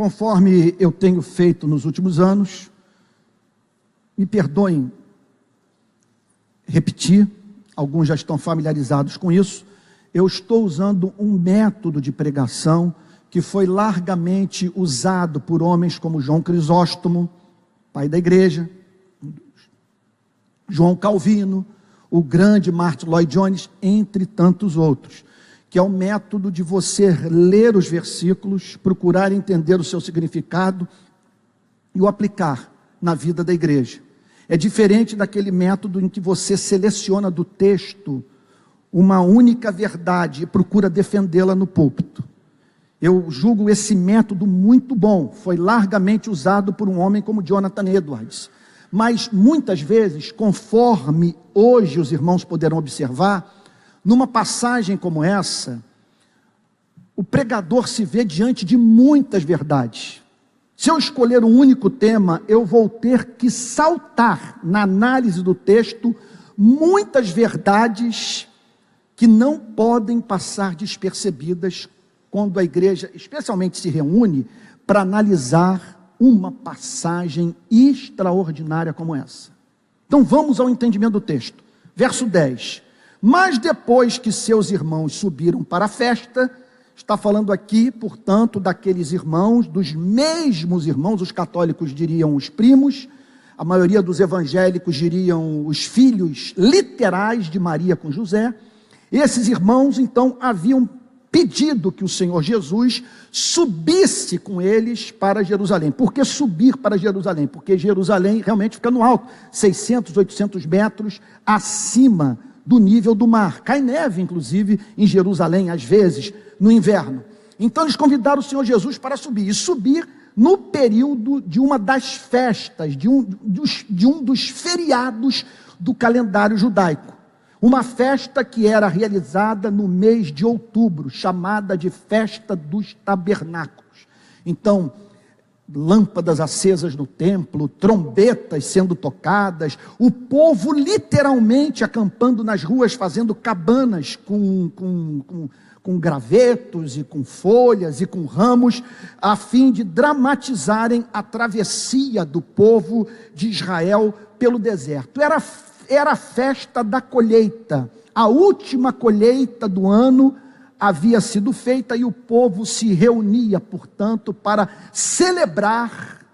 Conforme eu tenho feito nos últimos anos, me perdoem repetir, alguns já estão familiarizados com isso, eu estou usando um método de pregação que foi largamente usado por homens como João Crisóstomo, pai da igreja, João Calvino, o grande Martin Lloyd Jones, entre tantos outros, que é o método de você ler os versículos, procurar entender o seu significado e o aplicar na vida da igreja. É diferente daquele método em que você seleciona do texto uma única verdade e procura defendê-la no púlpito. Eu julgo esse método muito bom, foi largamente usado por um homem como Jonathan Edwards. Mas muitas vezes, conforme hoje os irmãos poderão observar, numa passagem como essa, o pregador se vê diante de muitas verdades. Se eu escolher um único tema, eu vou ter que saltar na análise do texto muitas verdades que não podem passar despercebidas quando a igreja especialmente se reúne para analisar uma passagem extraordinária como essa. Então vamos ao entendimento do texto. Verso 10. Mas depois que seus irmãos subiram para a festa, está falando aqui, portanto, daqueles irmãos, dos mesmos irmãos, os católicos diriam os primos, a maioria dos evangélicos diriam os filhos literais de Maria com José. Esses irmãos, então, haviam pedido que o Senhor Jesus subisse com eles para Jerusalém. Por que subir para Jerusalém? Porque Jerusalém realmente fica no alto, 600, 800 metros acima do nível do mar. Cai neve, inclusive, em Jerusalém, às vezes, no inverno. Então eles convidaram o Senhor Jesus para subir, e subir no período de uma das festas, de um dos feriados do calendário judaico. Uma festa que era realizada no mês de outubro, chamada de Festa dos Tabernáculos. Então, lâmpadas acesas no templo, trombetas sendo tocadas, o povo literalmente acampando nas ruas, fazendo cabanas com gravetos e com folhas e com ramos, a fim de dramatizarem a travessia do povo de Israel pelo deserto. Era a festa da colheita, a última colheita do ano havia sido feita e o povo se reunia, portanto, para celebrar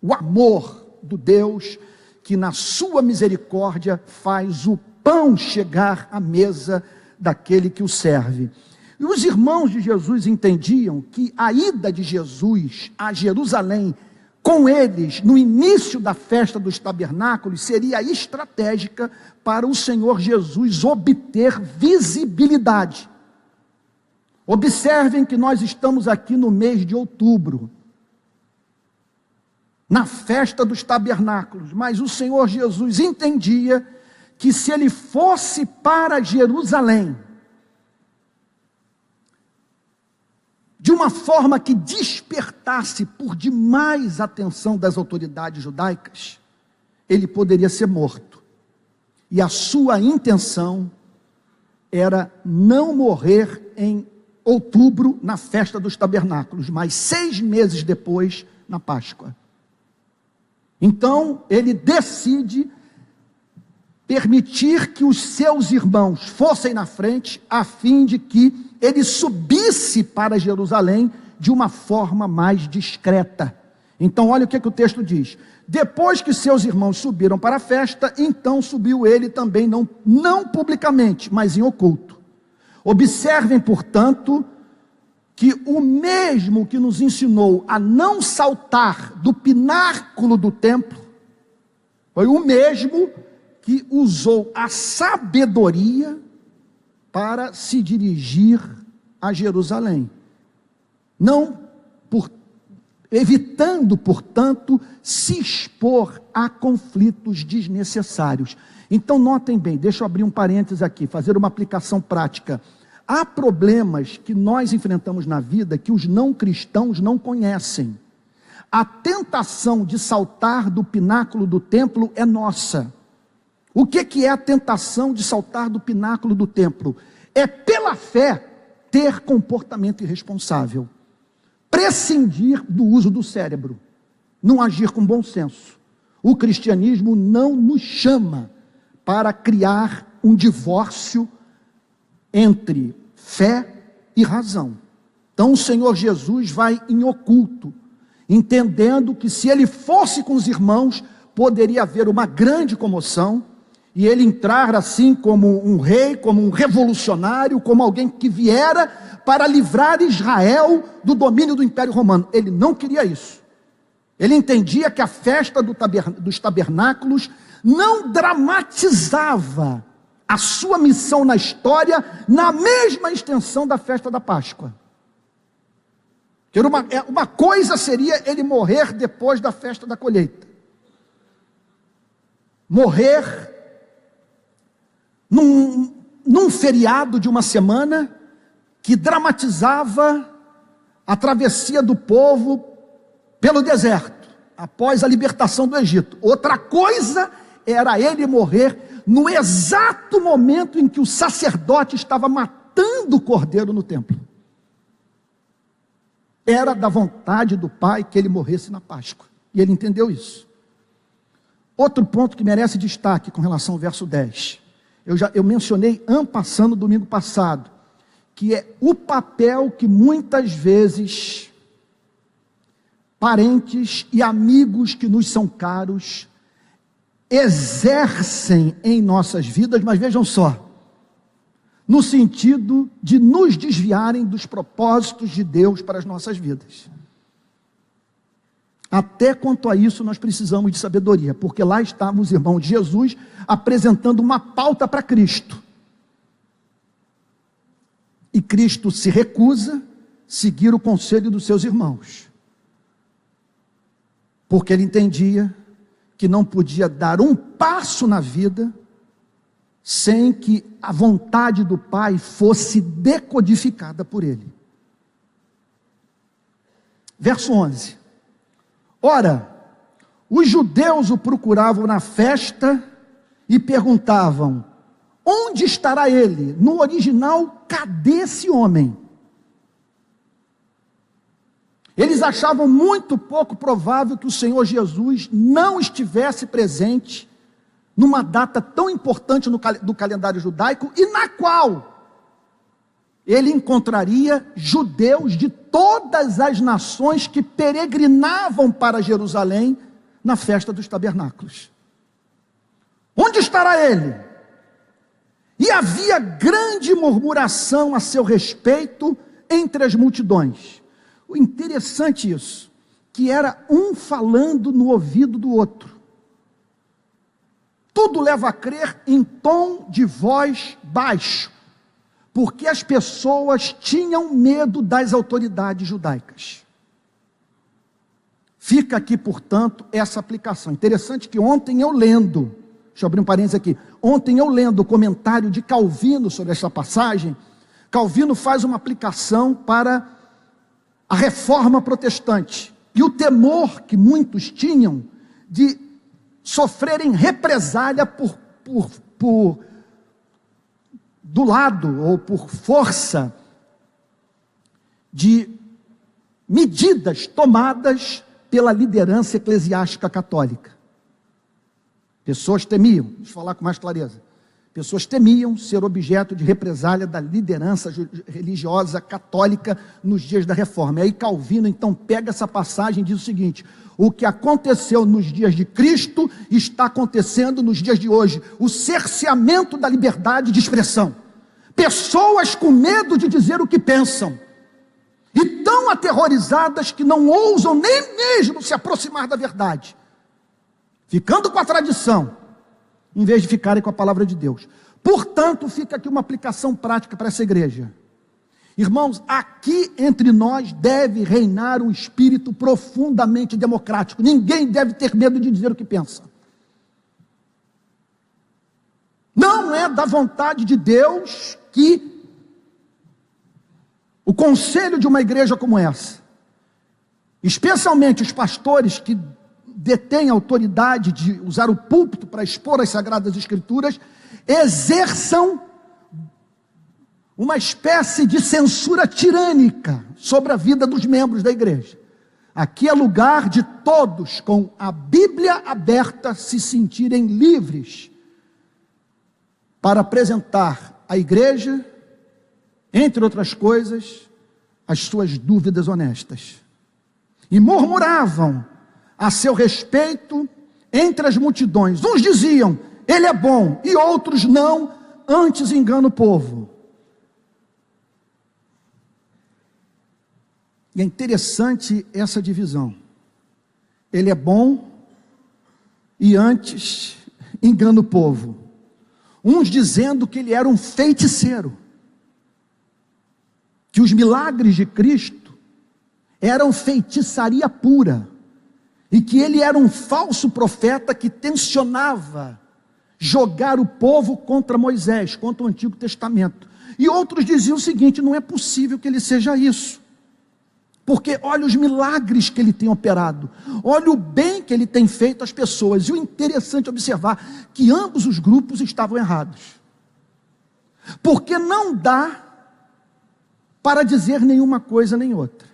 o amor do Deus que na sua misericórdia faz o pão chegar à mesa daquele que o serve. E os irmãos de Jesus entendiam que a ida de Jesus a Jerusalém com eles, no início da festa dos tabernáculos, seria estratégica para o Senhor Jesus obter visibilidade. Observem que nós estamos aqui no mês de outubro, na festa dos tabernáculos, mas o Senhor Jesus entendia que se ele fosse para Jerusalém, de uma forma que despertasse por demais atenção das autoridades judaicas, ele poderia ser morto. E a sua intenção era não morrer em outubro, na festa dos tabernáculos, mas 6 meses depois, na Páscoa. Então, ele decide permitir que os seus irmãos fossem na frente, a fim de que ele subisse para Jerusalém de uma forma mais discreta. Então olha o que o texto diz: depois que seus irmãos subiram para a festa, então subiu ele também, não publicamente, mas em oculto. Observem, portanto, que o mesmo que nos ensinou a não saltar do pináculo do templo, foi o mesmo que usou a sabedoria para se dirigir a Jerusalém, evitando, portanto, se expor a conflitos desnecessários. Então notem bem, deixa eu abrir um parênteses aqui, fazer uma aplicação prática. Há problemas que nós enfrentamos na vida que os não cristãos não conhecem. A tentação de saltar do pináculo do templo é nossa. O que é a tentação de saltar do pináculo do templo? É pela fé ter comportamento irresponsável. prescindir do uso do cérebro, não agir com bom senso. O cristianismo não nos chama para criar um divórcio entre fé e razão. Então o Senhor Jesus vai em oculto, entendendo que se ele fosse com os irmãos, poderia haver uma grande comoção, e ele entrar assim como um rei, como um revolucionário, como alguém que viera para livrar Israel do domínio do Império Romano. Ele não queria isso. Ele entendia que a festa dos tabernáculos não dramatizava a sua missão na história na mesma extensão da festa da Páscoa. Uma coisa seria ele morrer depois da festa da colheita. Morrer num feriado de uma semana que dramatizava a travessia do povo pelo deserto, após a libertação do Egito. Outra coisa era ele morrer no exato momento em que o sacerdote estava matando o cordeiro no templo. Era da vontade do Pai que ele morresse na Páscoa, e ele entendeu isso. Outro ponto que merece destaque com relação ao verso 10, eu mencionei en passant domingo passado, que é o papel que muitas vezes parentes e amigos que nos são caros exercem em nossas vidas, mas vejam só, no sentido de nos desviarem dos propósitos de Deus para as nossas vidas. Até quanto a isso nós precisamos de sabedoria, porque lá estavam os irmãos de Jesus apresentando uma pauta para Cristo. E Cristo se recusa a seguir o conselho dos seus irmãos, porque ele entendia que não podia dar um passo na vida sem que a vontade do Pai fosse decodificada por ele. Verso 11. Ora, os judeus o procuravam na festa e perguntavam: onde estará ele? No original, cadê esse homem? Eles achavam muito pouco provável que o Senhor Jesus não estivesse presente numa data tão importante do calendário judaico, e na qual ele encontraria judeus de todas as nações que peregrinavam para Jerusalém na festa dos tabernáculos. Onde estará ele? E havia grande murmuração a seu respeito entre as multidões. O interessante isso, que era um falando no ouvido do outro. Tudo leva a crer em tom de voz baixo, porque as pessoas tinham medo das autoridades judaicas. Fica aqui, portanto, essa aplicação. Interessante que ontem eu lendo, deixa eu abrir um parênteses aqui, ontem eu lendo o comentário de Calvino sobre essa passagem, Calvino faz uma aplicação para a reforma protestante, e o temor que muitos tinham de sofrerem represália do lado, ou por força de medidas tomadas pela liderança eclesiástica católica. Pessoas temiam, deixa eu falar com mais clareza, pessoas temiam ser objeto de represália da liderança religiosa católica nos dias da reforma. E aí Calvino então pega essa passagem e diz o seguinte: o que aconteceu nos dias de Cristo está acontecendo nos dias de hoje, o cerceamento da liberdade de expressão. Pessoas com medo de dizer o que pensam, e tão aterrorizadas que não ousam nem mesmo se aproximar da verdade, ficando com a tradição, em vez de ficarem com a palavra de Deus. Portanto, fica aqui uma aplicação prática para essa igreja. Irmãos, aqui entre nós deve reinar um espírito profundamente democrático. Ninguém deve ter medo de dizer o que pensa. Não é da vontade de Deus que o conselho de uma igreja como essa, especialmente os pastores que detêm a autoridade de usar o púlpito para expor as Sagradas Escrituras, exerçam uma espécie de censura tirânica sobre a vida dos membros da igreja. Aqui é lugar de todos, com a Bíblia aberta, se sentirem livres para apresentar à igreja, entre outras coisas, as suas dúvidas honestas. E murmuravam a seu respeito entre as multidões. Uns diziam, ele é bom, e outros não, antes engana o povo. E é interessante essa divisão. Ele é bom e antes engana o povo. Uns dizendo que ele era um feiticeiro, que os milagres de Cristo eram feitiçaria pura, e que ele era um falso profeta que tensionava jogar o povo contra Moisés, contra o Antigo Testamento. E outros diziam o seguinte: não é possível que ele seja isso, porque olha os milagres que ele tem operado, olha o bem que ele tem feito às pessoas. E o interessante é observar que ambos os grupos estavam errados, porque não dá para dizer nenhuma coisa nem outra.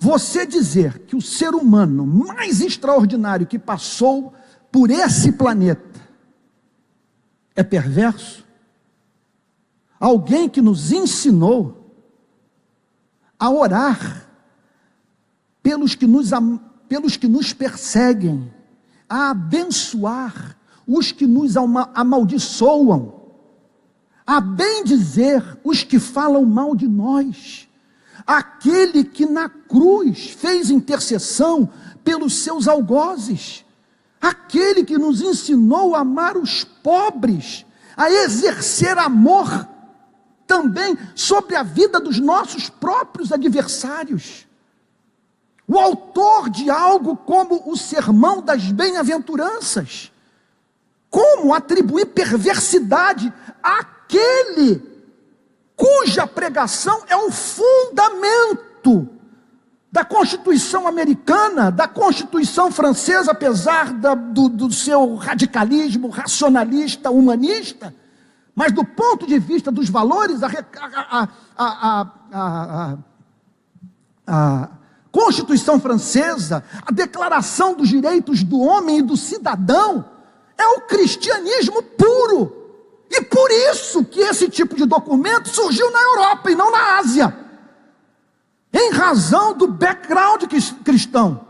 Você dizer que o ser humano mais extraordinário que passou por esse planeta é perverso, alguém que nos ensinou a orar pelos que nos perseguem, a abençoar os que nos amaldiçoam, a bendizer os que falam mal de nós, aquele que na cruz fez intercessão pelos seus algozes, aquele que nos ensinou a amar os pobres, a exercer amor também sobre a vida dos nossos próprios adversários, o autor de algo como o Sermão das Bem-aventuranças. Como atribuir perversidade àquele cuja pregação é o fundamento da Constituição americana, da Constituição francesa, apesar do seu radicalismo racionalista, humanista, mas do ponto de vista dos valores, a Constituição francesa, a Declaração dos Direitos do Homem e do Cidadão, é o cristianismo puro. E por isso que esse tipo de documento surgiu na Europa e não na Ásia, em razão do background cristão.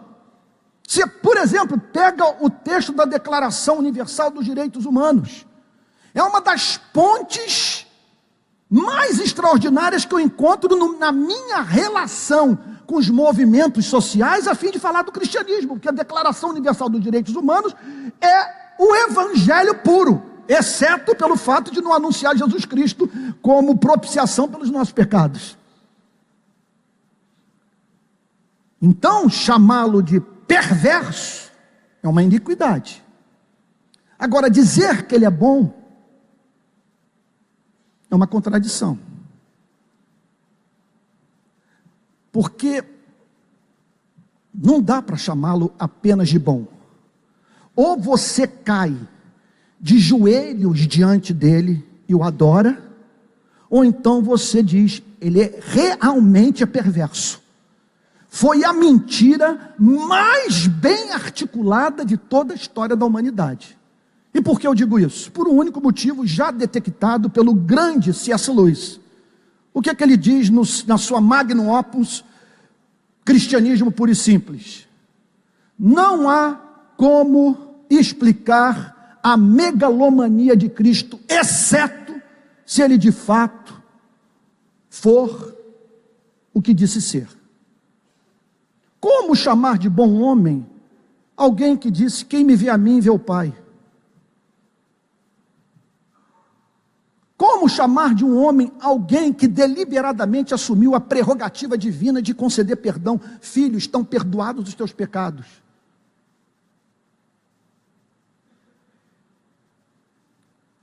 Você, por exemplo, pega o texto da Declaração Universal dos Direitos Humanos, é uma das pontes mais extraordinárias que eu encontro na minha relação com os movimentos sociais, a fim de falar do cristianismo, porque a Declaração Universal dos Direitos Humanos é o evangelho puro, exceto pelo fato de não anunciar Jesus Cristo como propiciação pelos nossos pecados. Então, chamá-lo de perverso é uma iniquidade. Agora, dizer que ele é bom é uma contradição. Porque não dá para chamá-lo apenas de bom. Ou você cai de joelhos diante dele e o adora, ou então você diz, ele realmente é perverso. Foi a mentira mais bem articulada de toda a história da humanidade. E por que eu digo isso? Por um único motivo já detectado pelo grande C.S. Lewis. O que é que ele diz na sua magnum opus, Cristianismo Puro e Simples? Não há como explicar a megalomania de Cristo, exceto se ele de fato for o que disse ser. Como chamar de bom homem alguém que disse, quem me vê a mim, vê o Pai? Como chamar de um homem alguém que deliberadamente assumiu a prerrogativa divina de conceder perdão? Filho, estão perdoados os teus pecados.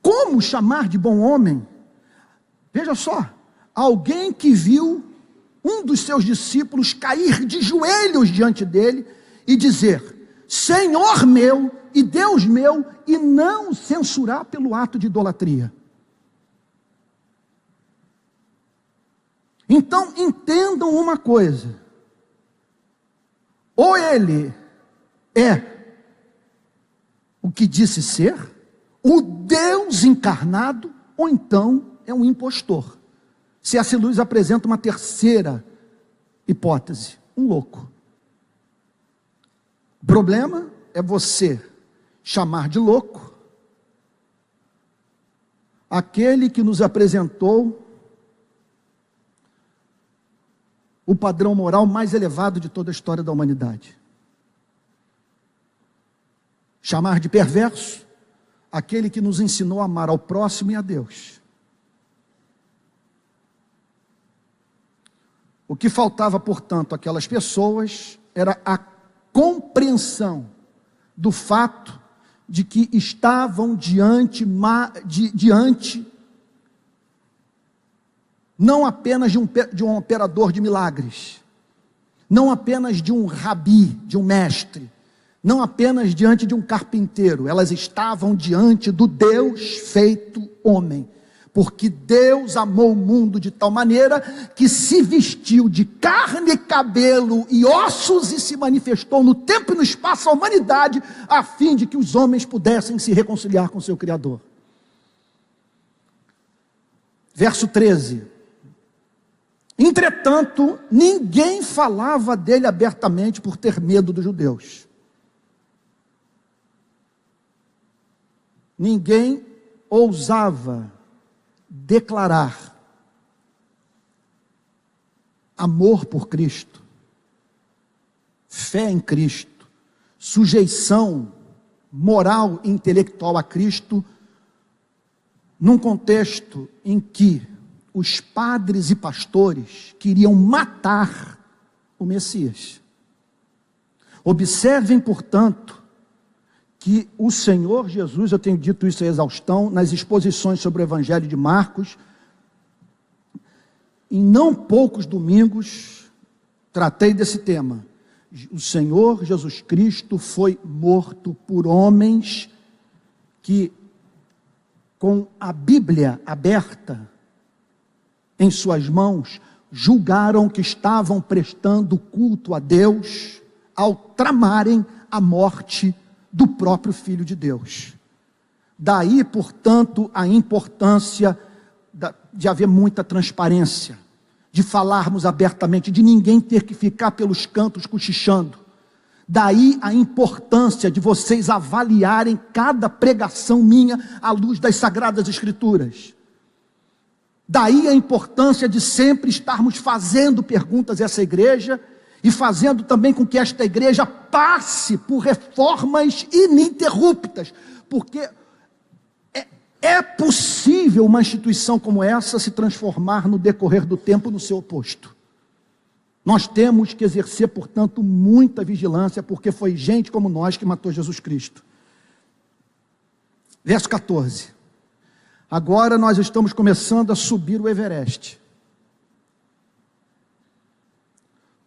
Como chamar de bom homem? Veja só, alguém que viu um dos seus discípulos cair de joelhos diante dele e dizer, Senhor meu e Deus meu, e não censurar pelo ato de idolatria. Então, entendam uma coisa: ou ele é o que disse ser, o Deus encarnado, ou então é um impostor. C.S. Lewis apresenta uma terceira hipótese: um louco. O problema é você chamar de louco aquele que nos apresentou o padrão moral mais elevado de toda a história da humanidade. Chamar de perverso aquele que nos ensinou a amar ao próximo e a Deus. O que faltava, portanto, àquelas pessoas era a compreensão do fato de que estavam diante não apenas de um operador de milagres, não apenas de um rabi, de um mestre, não apenas diante de um carpinteiro. Elas estavam diante do Deus feito homem, porque Deus amou o mundo de tal maneira que se vestiu de carne, cabelo e ossos e se manifestou no tempo e no espaço à humanidade, a fim de que os homens pudessem se reconciliar com seu Criador. Verso 13: entretanto, ninguém falava dele abertamente por ter medo dos judeus. Ninguém ousava declarar amor por Cristo, fé em Cristo, sujeição moral e intelectual a Cristo, num contexto em que os padres e pastores queriam matar o Messias. Observem, portanto, que o Senhor Jesus, eu tenho dito isso a exaustão, nas exposições sobre o Evangelho de Marcos, em não poucos domingos, tratei desse tema. O Senhor Jesus Cristo foi morto por homens que, com a Bíblia aberta em suas mãos, julgaram que estavam prestando culto a Deus ao tramarem a morte do próprio Filho de Deus. Daí, portanto, a importância de haver muita transparência, de falarmos abertamente, de ninguém ter que ficar pelos cantos cochichando. Daí a importância de vocês avaliarem cada pregação minha à luz das Sagradas Escrituras. Daí a importância de sempre estarmos fazendo perguntas a essa igreja e fazendo também com que esta igreja passe por reformas ininterruptas, porque é possível uma instituição como essa se transformar no decorrer do tempo no seu oposto. Nós temos que exercer, portanto, muita vigilância, porque foi gente como nós que matou Jesus Cristo. Verso 14. Agora nós estamos começando a subir o Everest.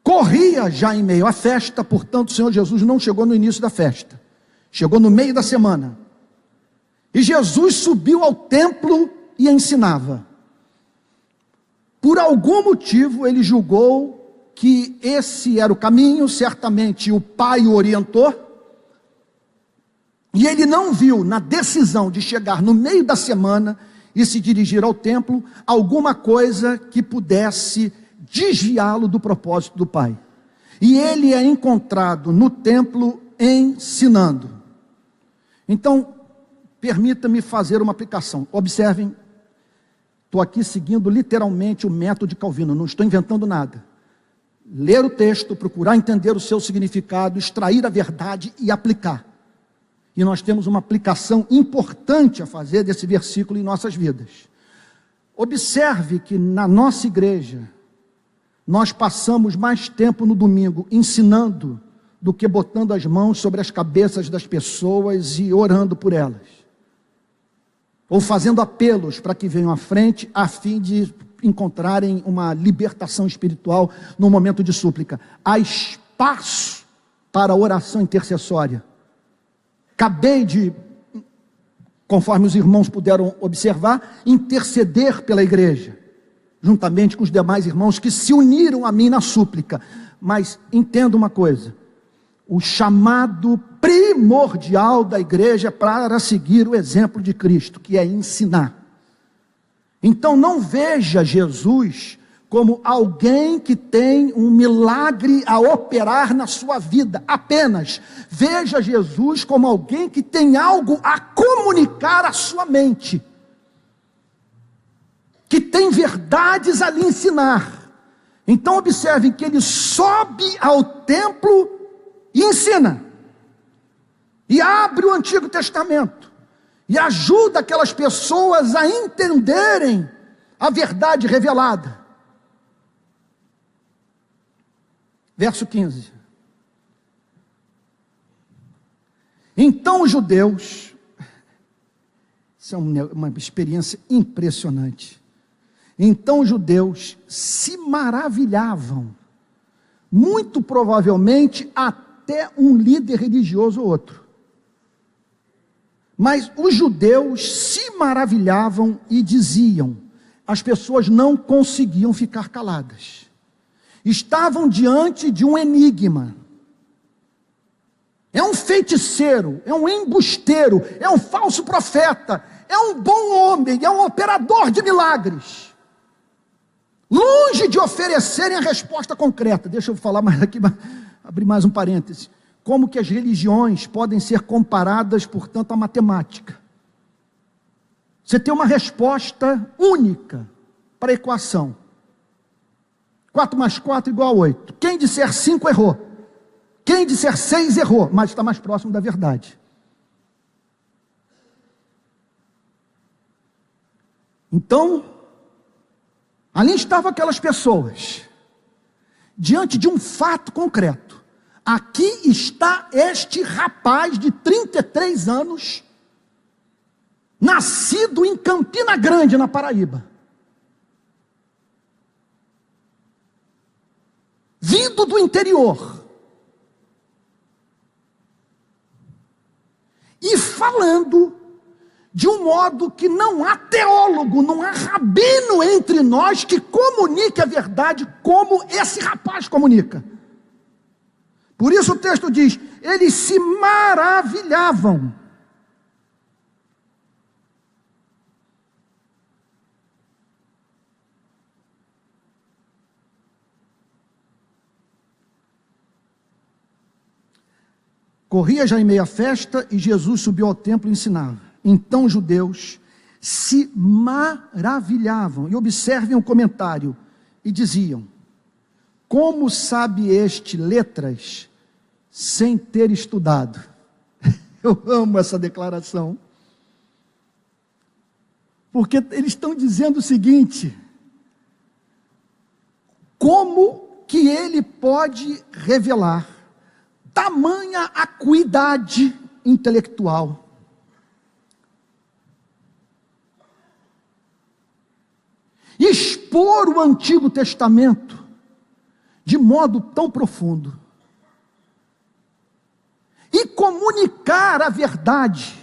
Corria já em meio à festa, portanto o Senhor Jesus não chegou no início da festa, chegou no meio da semana. E Jesus subiu ao templo e ensinava. Por algum motivo ele julgou que esse era o caminho, certamente o Pai o orientou, e ele não viu na decisão de chegar no meio da semana e se dirigir ao templo alguma coisa que pudesse desviá-lo do propósito do Pai. E ele é encontrado no templo ensinando. Então, permita-me fazer uma aplicação. Observem, estou aqui seguindo literalmente o método de Calvino, não estou inventando nada. Ler o texto, procurar entender o seu significado, extrair a verdade e aplicar. E nós temos uma aplicação importante a fazer desse versículo em nossas vidas. Observe que na nossa igreja, nós passamos mais tempo no domingo ensinando do que botando as mãos sobre as cabeças das pessoas e orando por elas, ou fazendo apelos para que venham à frente a fim de encontrarem uma libertação espiritual no momento de súplica. Há espaço para a oração intercessória. Acabei de, conforme os irmãos puderam observar, interceder pela igreja. juntamente com os demais irmãos que se uniram a mim na súplica. Mas entenda uma coisa: o chamado primordial da igreja é para seguir o exemplo de Cristo, que é ensinar. Então não veja Jesus como alguém que tem um milagre a operar na sua vida, apenas. Veja Jesus como alguém que tem algo a comunicar à sua mente, que tem verdades a lhe ensinar. Então observem que ele sobe ao templo e ensina, e abre o Antigo Testamento, e ajuda aquelas pessoas a entenderem a verdade revelada. Verso 15. Então os judeus, isso é uma experiência impressionante. Então os judeus se maravilhavam, muito provavelmente até um líder religioso ou outro. Mas os judeus se maravilhavam e diziam, as pessoas não conseguiam ficar caladas. Estavam diante de um enigma. É um feiticeiro, é um embusteiro, é um falso profeta, é um bom homem, é um operador de milagres. Longe de oferecerem a resposta concreta. Deixa eu falar mais aqui, abrir mais um parêntese. Como que as religiões podem ser comparadas, portanto, à matemática? Você tem uma resposta única para a equação. 4 mais 4 igual a 8. Quem disser 5 errou. Quem disser 6 errou, mas está mais próximo da verdade. Então, ali estavam aquelas pessoas, diante de um fato concreto. Aqui está este rapaz de 33 anos, nascido em Campina Grande, na Paraíba. Vindo do interior. E falando de um modo que não há teólogo, não há rabino entre nós que comunique a verdade como esse rapaz comunica. Por isso o texto diz, eles se maravilhavam. Corria já em meia festa e Jesus subiu ao templo e ensinava. Então os judeus se maravilhavam, e observem o comentário, e diziam, como sabe este letras sem ter estudado? Eu amo essa declaração, porque eles estão dizendo o seguinte, como que ele pode revelar tamanha acuidade intelectual? Expor o Antigo Testamento de modo tão profundo e comunicar a verdade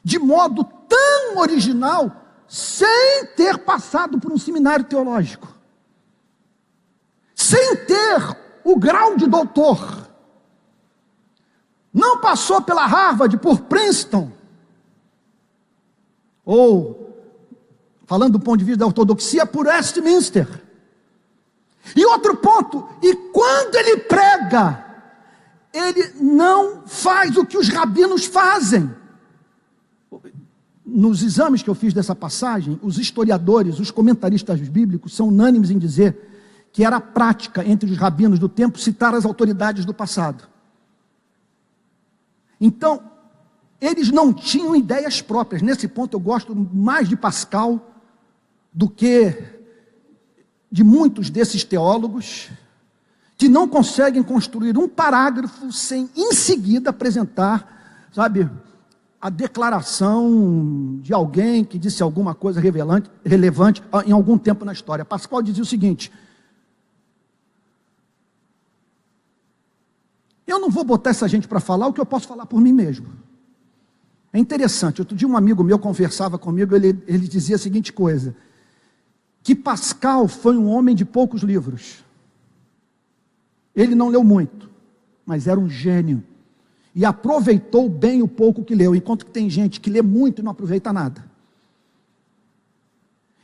de modo tão original, sem ter passado por um seminário teológico, sem ter o grau de doutor, não passou pela Harvard, por Princeton, ou, falando do ponto de vista da ortodoxia, por Westminster. E outro ponto, e quando ele prega, ele não faz o que os rabinos fazem. Nos exames que eu fiz dessa passagem, os historiadores, os comentaristas bíblicos são unânimes em dizer que era prática entre os rabinos do tempo citar as autoridades do passado. Então, eles não tinham ideias próprias. Nesse ponto eu gosto mais de Pascal do que de muitos desses teólogos que não conseguem construir um parágrafo sem em seguida apresentar, sabe, a declaração de alguém que disse alguma coisa relevante em algum tempo na história. Pascal dizia o seguinte: eu não vou botar essa gente para falar o que eu posso falar por mim mesmo. É interessante, outro dia um amigo meu conversava comigo, ele dizia a seguinte coisa, que Pascal foi um homem de poucos livros. Ele não leu muito, mas era um gênio. E aproveitou bem o pouco que leu, enquanto que tem gente que lê muito e não aproveita nada.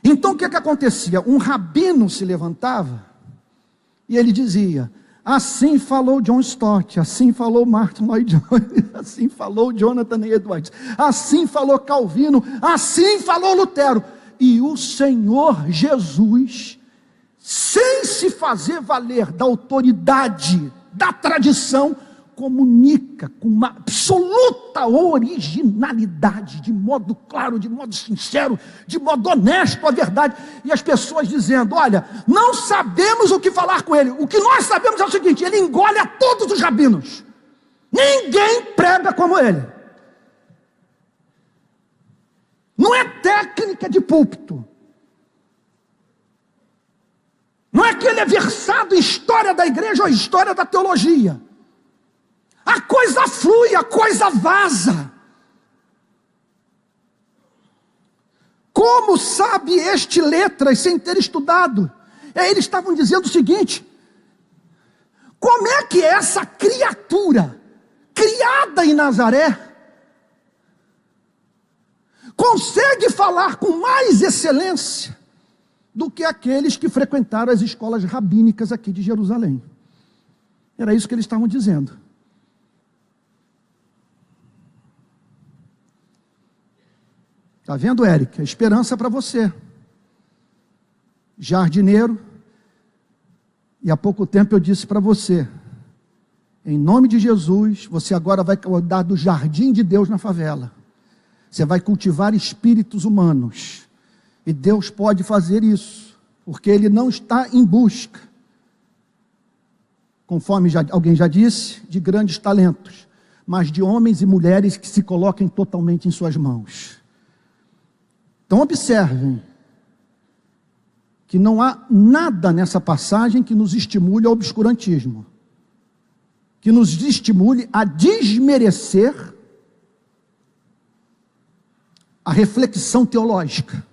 Então o que acontecia? Um rabino se levantava e ele dizia: assim falou John Stott, assim falou Martin Lloyd Jones, assim falou Jonathan Edwards, assim falou Calvino, assim falou Lutero. E o Senhor Jesus, sem se fazer valer da autoridade, da tradição, comunica com uma absoluta originalidade, de modo claro, de modo sincero, de modo honesto a verdade, e as pessoas dizendo: olha, não sabemos o que falar com ele, o que nós sabemos é o seguinte: ele engole a todos os rabinos, ninguém prega como ele. Não é técnica de púlpito, não é que ele é versado em história da igreja ou história da teologia. A coisa flui, a coisa vaza. Como sabe este letras sem ter estudado? Eles estavam dizendo o seguinte: como é que essa criatura, criada em Nazaré, consegue falar com mais excelência do que aqueles que frequentaram as escolas rabínicas aqui de Jerusalém? Era isso que eles estavam dizendo. Está vendo, Érica? Esperança para você. Jardineiro. E há pouco tempo eu disse para você: em nome de Jesus, você agora vai cuidar do jardim de Deus na favela. Você vai cultivar espíritos humanos. E Deus pode fazer isso, porque Ele não está em busca, conforme alguém já disse, de grandes talentos, mas de homens e mulheres que se coloquem totalmente em suas mãos. Então observem que não há nada nessa passagem que nos estimule ao obscurantismo, que nos estimule a desmerecer a reflexão teológica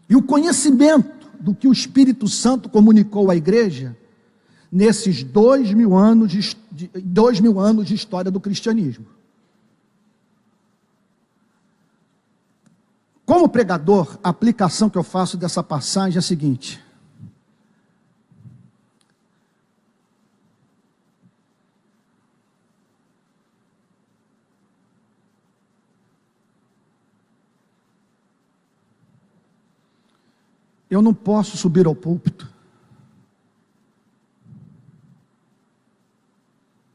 e o conhecimento do que o Espírito Santo comunicou à igreja nesses 2000 anos de história do cristianismo. Como pregador, a aplicação que eu faço dessa passagem é a seguinte: eu não posso subir ao púlpito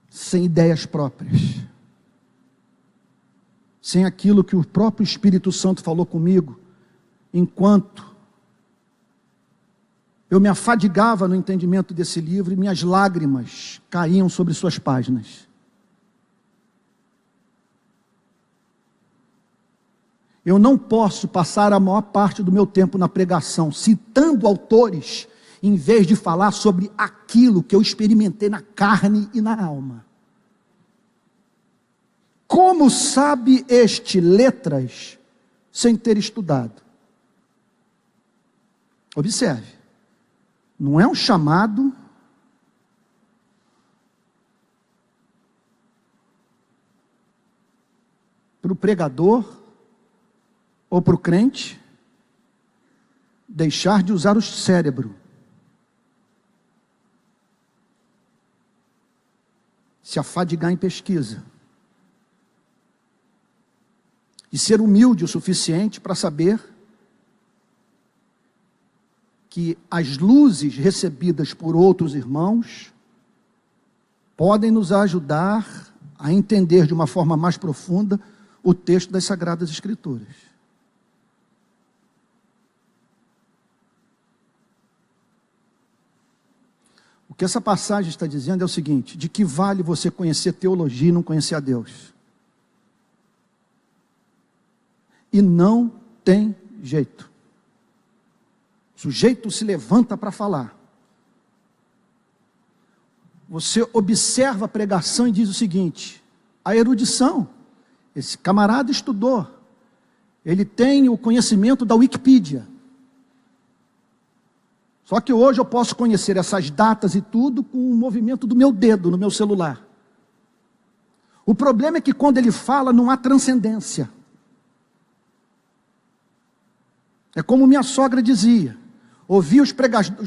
sem ideias próprias, sem aquilo que o próprio Espírito Santo falou comigo, enquanto eu me afadigava no entendimento desse livro e minhas lágrimas caíam sobre suas páginas. Eu não posso passar a maior parte do meu tempo na pregação citando autores, em vez de falar sobre aquilo que eu experimentei na carne e na alma. Como sabe este letras sem ter estudado? Observe, não é um chamado para o pregador ou para o crente deixar de usar o cérebro, se afadigar em pesquisa, e ser humilde o suficiente para saber que as luzes recebidas por outros irmãos podem nos ajudar a entender de uma forma mais profunda o texto das Sagradas Escrituras. O que essa passagem está dizendo é o seguinte: de que vale você conhecer teologia e não conhecer a Deus? E não tem jeito. O sujeito se levanta para falar. Você observa a pregação e diz o seguinte: a erudição, esse camarada estudou, ele tem o conhecimento da Wikipedia. Só que hoje eu posso conhecer essas datas e tudo com o movimento do meu dedo no meu celular. O problema é que quando ele fala não há transcendência. É como minha sogra dizia, ouvi os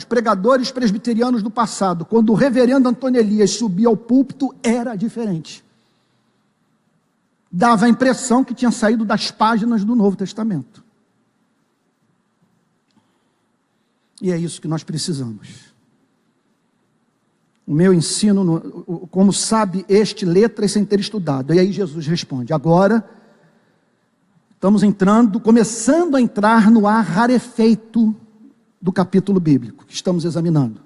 pregadores presbiterianos do passado, quando o reverendo Antônio Elias subia ao púlpito, era diferente. Dava a impressão que tinha saído das páginas do Novo Testamento. E é isso que nós precisamos. O meu ensino, como sabe este, letras sem ter estudado. E aí Jesus responde, agora estamos começando a entrar no ar rarefeito do capítulo bíblico que estamos examinando.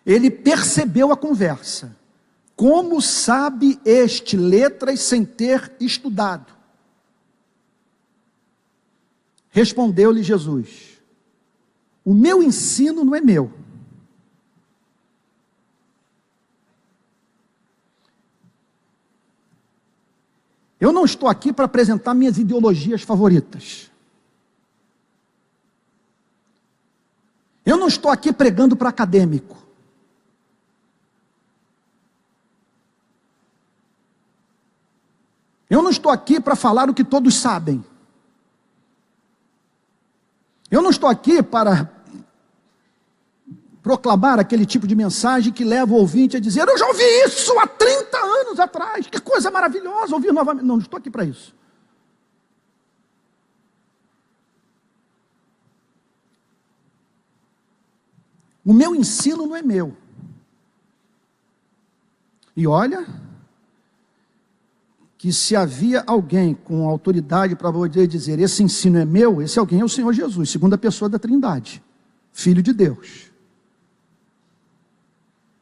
Ele percebeu a conversa. Como sabe este, letras sem ter estudado? Respondeu-lhe Jesus, o meu ensino não é meu. Eu não estou aqui para apresentar minhas ideologias favoritas. Eu não estou aqui pregando para acadêmico. Eu não estou aqui para falar o que todos sabem. Eu não estou aqui para proclamar aquele tipo de mensagem que leva o ouvinte a dizer, eu já ouvi isso há 30 anos atrás, que coisa maravilhosa, ouvir novamente. Não estou aqui para isso. O meu ensino não é meu. E olha, que se havia alguém com autoridade para poder dizer, esse ensino é meu, esse alguém é o Senhor Jesus, segunda pessoa da Trindade, Filho de Deus.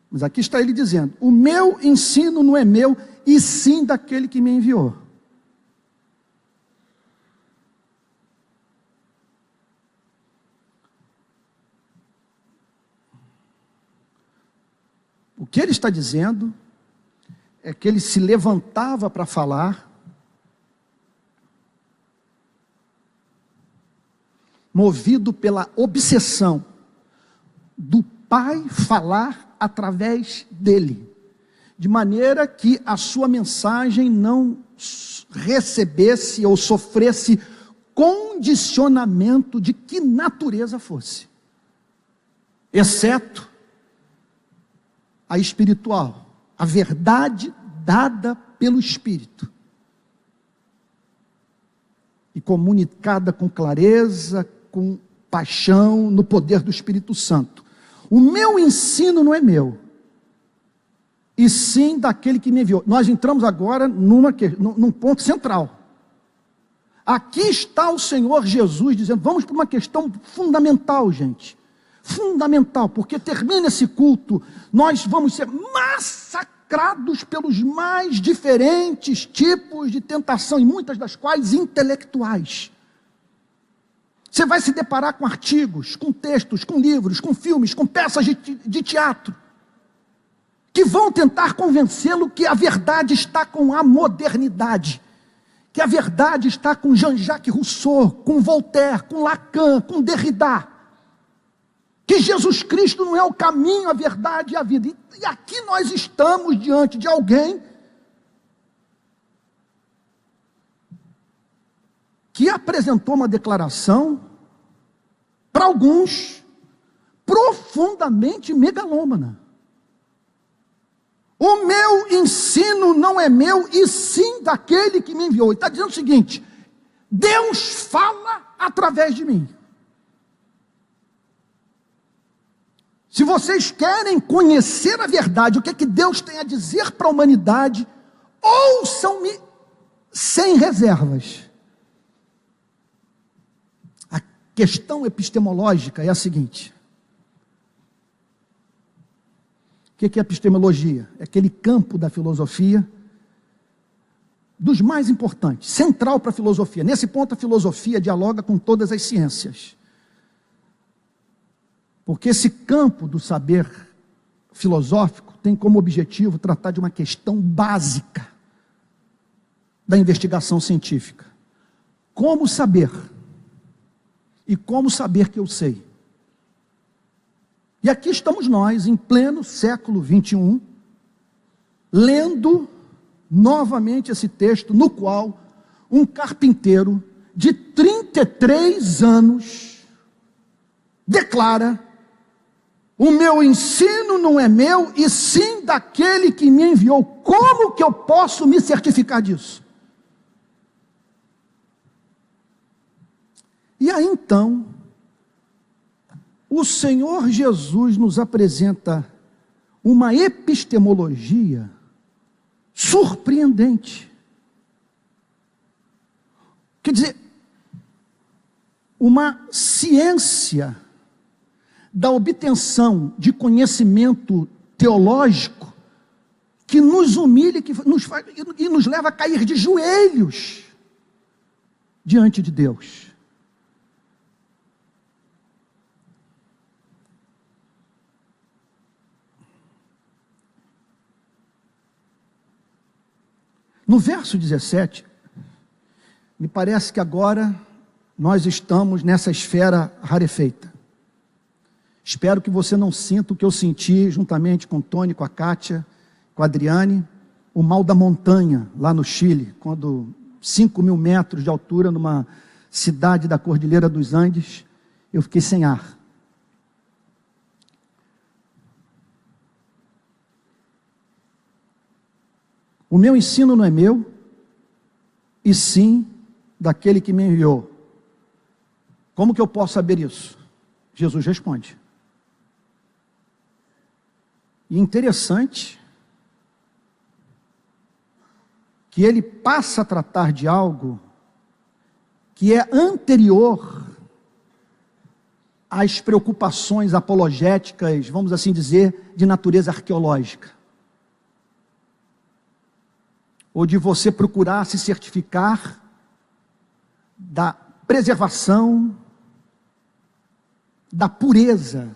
Mas aqui está ele dizendo, o meu ensino não é meu, e sim daquele que me enviou. O que ele está dizendo é que ele se levantava para falar, movido pela obsessão do Pai falar através dele, de maneira que a sua mensagem não recebesse ou sofresse condicionamento de que natureza fosse, exceto a espiritual. A verdade dada pelo Espírito e comunicada com clareza, com paixão, no poder do Espírito Santo. O meu ensino não é meu, e sim daquele que me enviou. Nós entramos agora num ponto central. Aqui está o Senhor Jesus dizendo, vamos para uma questão fundamental, gente. Fundamental, porque termina esse culto, nós vamos ser massacrados pelos mais diferentes tipos de tentação, e muitas das quais intelectuais. Você vai se deparar com artigos, com textos, com livros, com filmes, com peças de teatro, que vão tentar convencê-lo que a verdade está com a modernidade, que a verdade está com Jean-Jacques Rousseau, com Voltaire, com Lacan, com Derrida, que Jesus Cristo não é o caminho, a verdade e a vida. E aqui nós estamos diante de alguém que apresentou uma declaração, para alguns, profundamente megalômana. O meu ensino não é meu, e sim daquele que me enviou. Ele está dizendo o seguinte, Deus fala através de mim. Se vocês querem conhecer a verdade, o que é que Deus tem a dizer para a humanidade, ouçam-me sem reservas. A questão epistemológica é a seguinte. O que é epistemologia? É aquele campo da filosofia, dos mais importantes, central para a filosofia. Nesse ponto a filosofia dialoga com todas as ciências. Porque esse campo do saber filosófico tem como objetivo tratar de uma questão básica da investigação científica. Como saber? E como saber que eu sei? E aqui estamos nós, em pleno século 21, lendo novamente esse texto, no qual um carpinteiro de 33 anos declara: o meu ensino não é meu, e sim daquele que me enviou. Como que eu posso me certificar disso? E aí então, o Senhor Jesus nos apresenta uma epistemologia surpreendente. Quer dizer, uma ciência da obtenção de conhecimento teológico que nos humilha, que nos faz, e nos leva a cair de joelhos diante de Deus. No verso 17, me parece que agora nós estamos nessa esfera rarefeita. Espero que você não sinta o que eu senti juntamente com o Tony, com a Kátia, com a Adriane, o mal da montanha lá no Chile, quando 5.000 metros de altura, numa cidade da Cordilheira dos Andes, eu fiquei sem ar. O meu ensino não é meu, e sim daquele que me enviou. Como que eu posso saber isso? Jesus responde. E interessante que ele passa a tratar de algo que é anterior às preocupações apologéticas, vamos assim dizer, de natureza arqueológica. Ou de você procurar se certificar da preservação, da pureza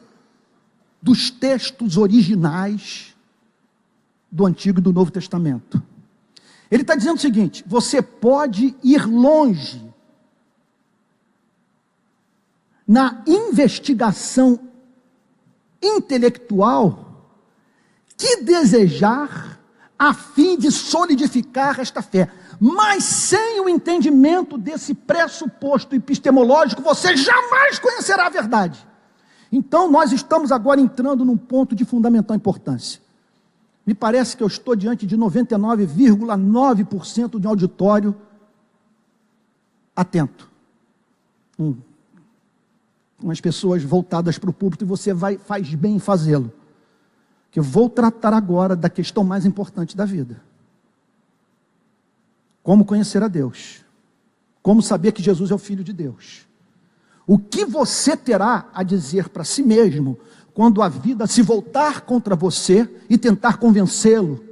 dos textos originais do Antigo e do Novo Testamento. Ele está dizendo o seguinte: você pode ir longe na investigação intelectual que desejar, a fim de solidificar esta fé, mas sem o entendimento desse pressuposto epistemológico, você jamais conhecerá a verdade. Então nós estamos agora entrando num ponto de fundamental importância. Me parece que eu estou diante de 99,9% de um auditório atento. Umas pessoas voltadas para o púlpito, e você faz bem em fazê-lo. Que eu vou tratar agora da questão mais importante da vida. Como conhecer a Deus. Como saber que Jesus é o Filho de Deus. O que você terá a dizer para si mesmo quando a vida se voltar contra você e tentar convencê-lo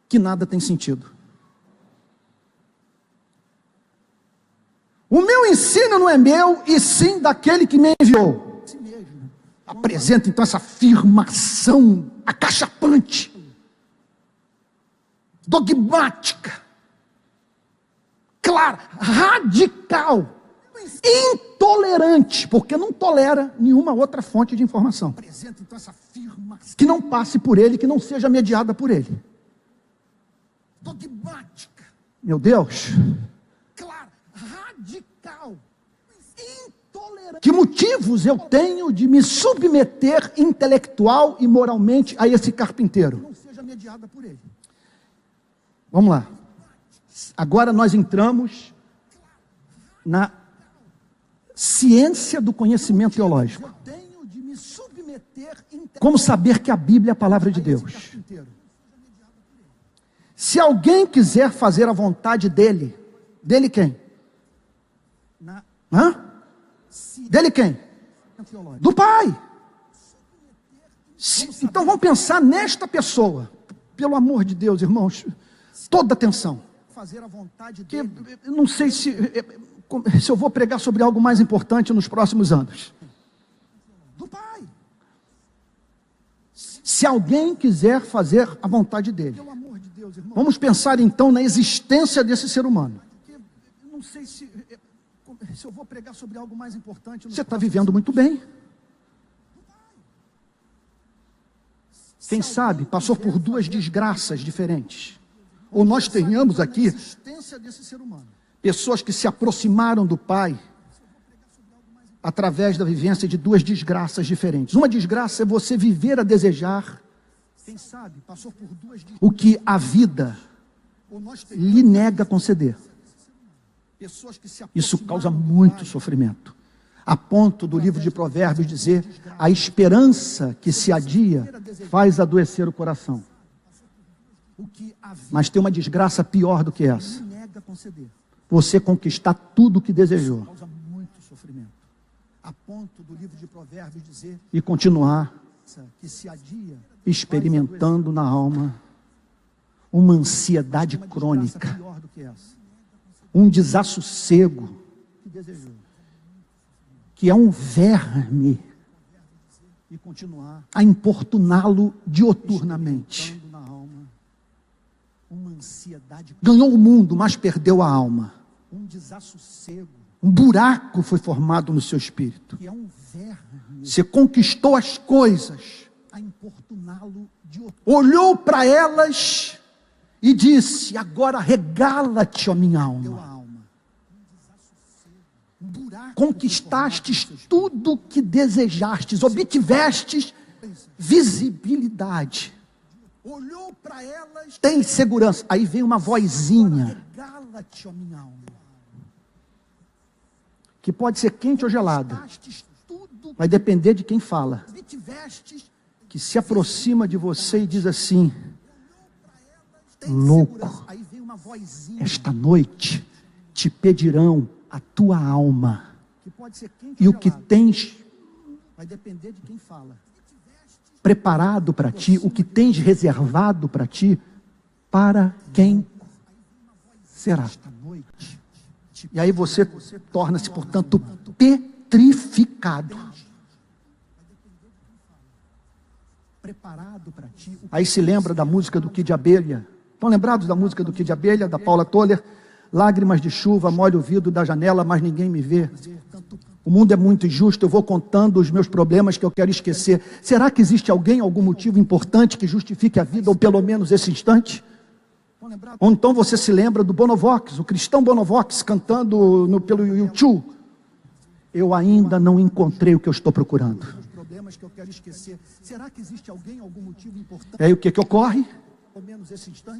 que nada tem sentido? O meu ensino não é meu, e sim daquele que me enviou. Apresenta então essa afirmação acachapante, dogmática, clara, radical, intolerante, porque não tolera nenhuma outra fonte de informação apresenta então essa afirmação que não passe por ele, que não seja mediada por ele. Dogmática, meu Deus, clara, radical, intolerante. Que motivos eu tenho de me submeter intelectual e moralmente a esse carpinteiro? Não seja mediada por ele. Vamos lá. Agora nós entramos na ciência do conhecimento teológico. Como saber que a Bíblia é a palavra de Deus? Se alguém quiser fazer a vontade dele, dele quem? Dele quem? Do Pai. Então vamos pensar nesta pessoa. Pelo amor de Deus, irmãos, toda atenção. Fazer a vontade dele. Que, não sei se eu vou pregar sobre algo mais importante nos próximos anos. Do Pai. Se alguém quiser fazer a vontade dele, Vamos pensar então na existência desse ser humano. Não sei se eu vou pregar sobre algo mais importante. Você está vivendo muito bem. Quem sabe passou por duas desgraças diferentes. Ou nós tenhamos aqui pessoas que se aproximaram do Pai através da vivência de duas desgraças diferentes. Uma desgraça é você viver a desejar o que a vida lhe nega conceder. Isso causa muito sofrimento, a ponto do livro de Provérbios dizer: a esperança que se adia faz adoecer o coração. Mas tem uma desgraça pior do que essa: você conquistar tudo o que desejou e continuar experimentando na alma uma ansiedade crônica, um desassossego, que é um verme a importuná-lo dioturnamente. Ganhou o mundo, mas perdeu a alma. Um buraco foi formado no seu espírito. Você conquistou as coisas, olhou para elas e disse: agora regala-te, ó minha alma. Conquistastes tudo que desejastes, obtivestes visibilidade. Tem segurança. Aí vem uma vozinha que pode ser quente ou gelada, vai depender de quem fala, que se aproxima de você e diz assim: louco, esta noite te pedirão a tua alma, e o que tens preparado para ti, o que tens reservado para ti, para quem será? E aí você torna-se, portanto, petrificado. Aí se lembra da música do Kid Abelha. Estão lembrados da música do Kid Abelha, da Paula Toller? Lágrimas de chuva, molha o vidro da janela, mas ninguém me vê. O mundo é muito injusto, eu vou contando os meus problemas que eu quero esquecer. Será que existe alguém, algum motivo importante que justifique a vida, ou pelo menos esse instante? Ou então você se lembra do Bonovox, o cristão Bonovox, cantando pelo YouTube: eu ainda não encontrei o que eu estou procurando. E aí o que ocorre?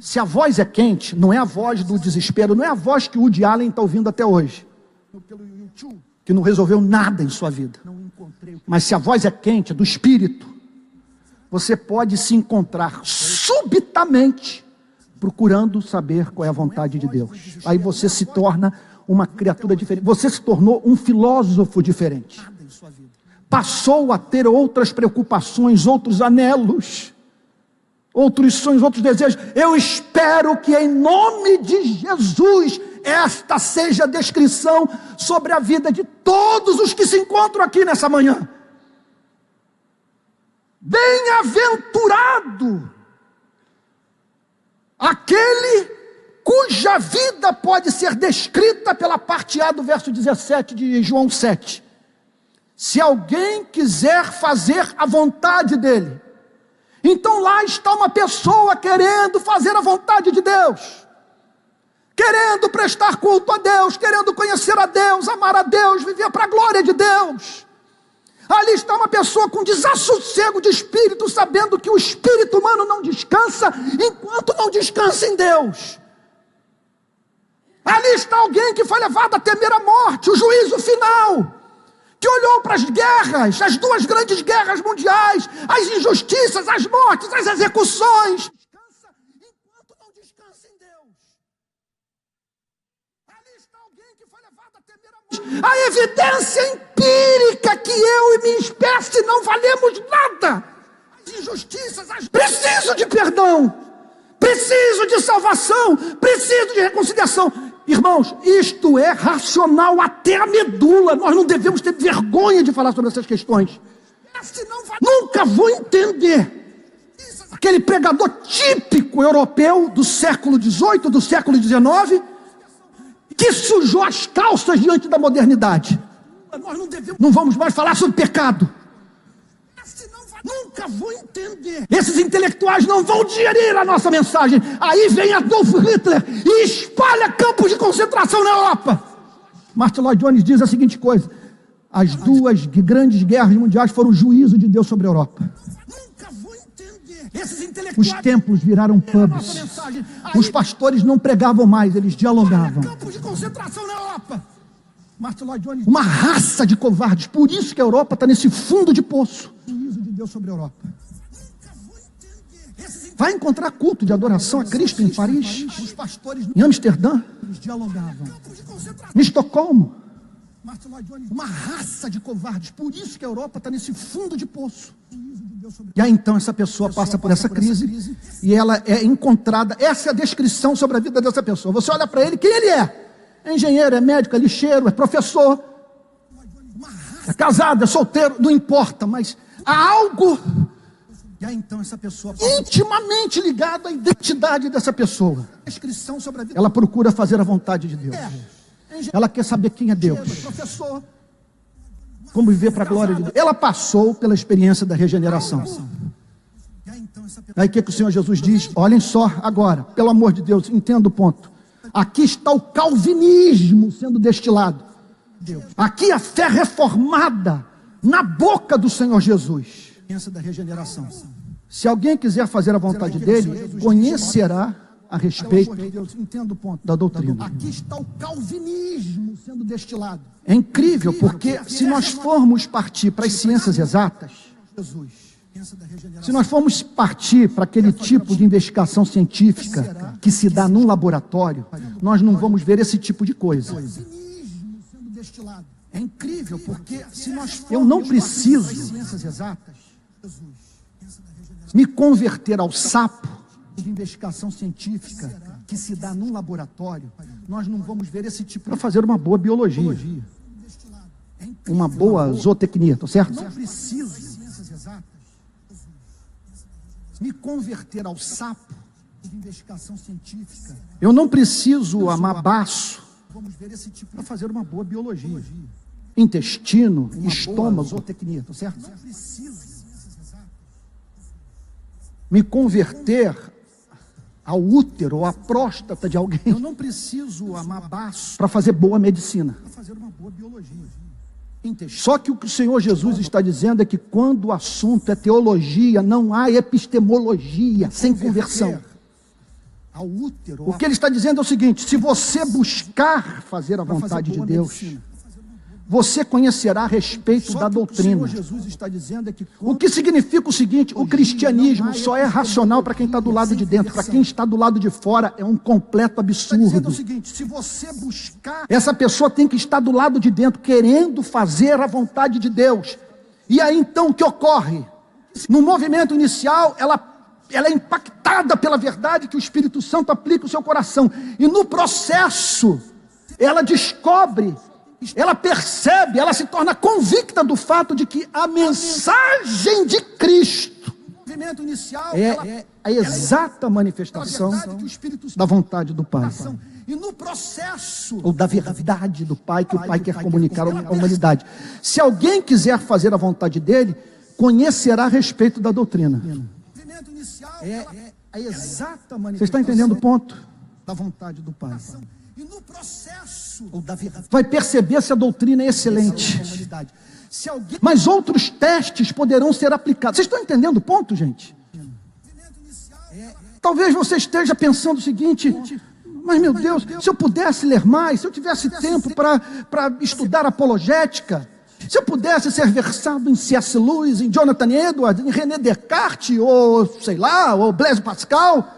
Se a voz é quente, não é a voz do desespero, não é a voz que o Woody Allen está ouvindo até hoje, que não resolveu nada em sua vida. Mas se a voz é quente, é do Espírito, você pode se encontrar subitamente procurando saber qual é a vontade de Deus. Aí você se torna uma criatura diferente. Você se tornou um filósofo diferente. Passou a ter outras preocupações, outros anelos, outros sonhos, outros desejos. Eu espero que em nome de Jesus esta seja a descrição sobre a vida de todos os que se encontram aqui nessa manhã. Bem-aventurado aquele cuja vida pode ser descrita pela parte A do verso 17 de João 7. Se alguém quiser fazer a vontade dele. Então lá está uma pessoa querendo fazer a vontade de Deus, querendo prestar culto a Deus, querendo conhecer a Deus, amar a Deus, viver para a glória de Deus. Ali está uma pessoa com desassossego de espírito, sabendo que o espírito humano não descansa enquanto não descansa em Deus. Ali está alguém que foi levado a temer a morte, o juízo final, que olhou para as guerras, as duas grandes guerras mundiais, as injustiças, as mortes, as execuções. Descansa enquanto não descansa em Deus. Ali está alguém que foi levado a temer a morte. A evidência empírica que eu e minha espécie não valemos nada. As injustiças, preciso de perdão, preciso de salvação, preciso de reconciliação. Irmãos, isto é racional até a medula. Nós não devemos ter vergonha de falar sobre essas questões. Nunca vou entender aquele pregador típico científico europeu do século XVIII, do século XIX, que sujou as calças diante da modernidade. Nós não vamos mais falar sobre pecado. Nunca vou entender. Esses intelectuais não vão digerir a nossa mensagem. Aí vem Adolf Hitler e espalha campos de concentração na Europa. Martin Lloyd Jones diz a seguinte coisa: as duas grandes guerras mundiais foram o juízo de Deus sobre a Europa. Nunca vou entender. Esses intelectuais... Os templos viraram pubs. Os pastores não pregavam mais, eles dialogavam. Campos de concentração na Europa. Martin Lloyd Jones... Uma raça de covardes. Por isso que a Europa está nesse fundo de poço. Deus sobre a Europa. Vai encontrar culto de adoração a Cristo em Paris, em Amsterdã, em Estocolmo. Uma raça de covardes. Por isso que a Europa está nesse fundo de poço. E aí então essa pessoa passa por essa crise e ela é encontrada. Essa é a descrição sobre a vida dessa pessoa. Você olha para ele, quem ele é? É engenheiro, é médico, é lixeiro, é professor, é casado, é solteiro, não importa, mas há algo e aí, então, essa pessoa intimamente ligado à identidade dessa pessoa. Ela procura fazer a vontade de Deus. Ela quer saber quem é Deus. Como viver para a glória de Deus. Ela passou pela experiência da regeneração. Aí o que o Senhor Jesus diz? Olhem só agora, pelo amor de Deus, entenda o ponto. Aqui está o calvinismo sendo destilado. Aqui a fé reformada na boca do Senhor Jesus. Da regeneração. Se alguém quiser fazer a vontade dele, conhecerá a respeito da doutrina. Aqui está o calvinismo sendo destilado. É incrível, porque se nós formos partir para as ciências exatas, se nós formos partir para aquele tipo de investigação científica que se dá num laboratório, nós não vamos ver esse tipo de coisa. É incrível, porque se nós eu não preciso me converter ao sapo de investigação científica que se dá num laboratório, nós não vamos ver esse tipo para fazer uma boa biologia, uma boa zootecnia, tá certo? Não preciso me converter ao sapo de investigação científica. Eu não preciso amar baço para fazer uma boa biologia. Intestino, estômago, zootecnia, tá certo? Não preciso me converter ao útero ou à próstata de alguém. Eu não preciso amar baço para fazer boa medicina. Para fazer uma boa biologia. Só que o que o Senhor Jesus está dizendo é que quando o assunto é teologia, não há epistemologia sem conversão. Ao útero, o que ele está dizendo é o seguinte: se você buscar fazer a vontade de Deus, você conhecerá a respeito da doutrina. O que o Senhor Jesus está dizendo é que o que significa o seguinte: o cristianismo só é racional para quem está do lado de dentro. Para quem está do lado de fora é um completo absurdo. Se você buscar, essa pessoa tem que estar do lado de dentro, querendo fazer a vontade de Deus. E aí então o que ocorre? No movimento inicial, ela é impactada pela verdade que o Espírito Santo aplica no seu coração. E no processo, ela descobre, ela percebe, ela se torna convicta do fato de que a mensagem de Cristo é a exata manifestação da vontade do Pai. E no processo, ou da verdade do Pai, que o Pai quer comunicar à humanidade. Se alguém quiser fazer a vontade dele, conhecerá a respeito da doutrina. É a exata manifestação. Você está entendendo o ponto? Da vontade do Pai. E no processo, vai perceber se a doutrina é excelente. Mas outros testes poderão ser aplicados. Vocês estão entendendo o ponto, gente? Talvez você esteja pensando o seguinte: mas meu Deus, se eu pudesse ler mais, se eu tivesse tempo para estudar apologética, se eu pudesse ser versado em C.S. Lewis, em Jonathan Edwards, em René Descartes, ou sei lá, ou Blaise Pascal,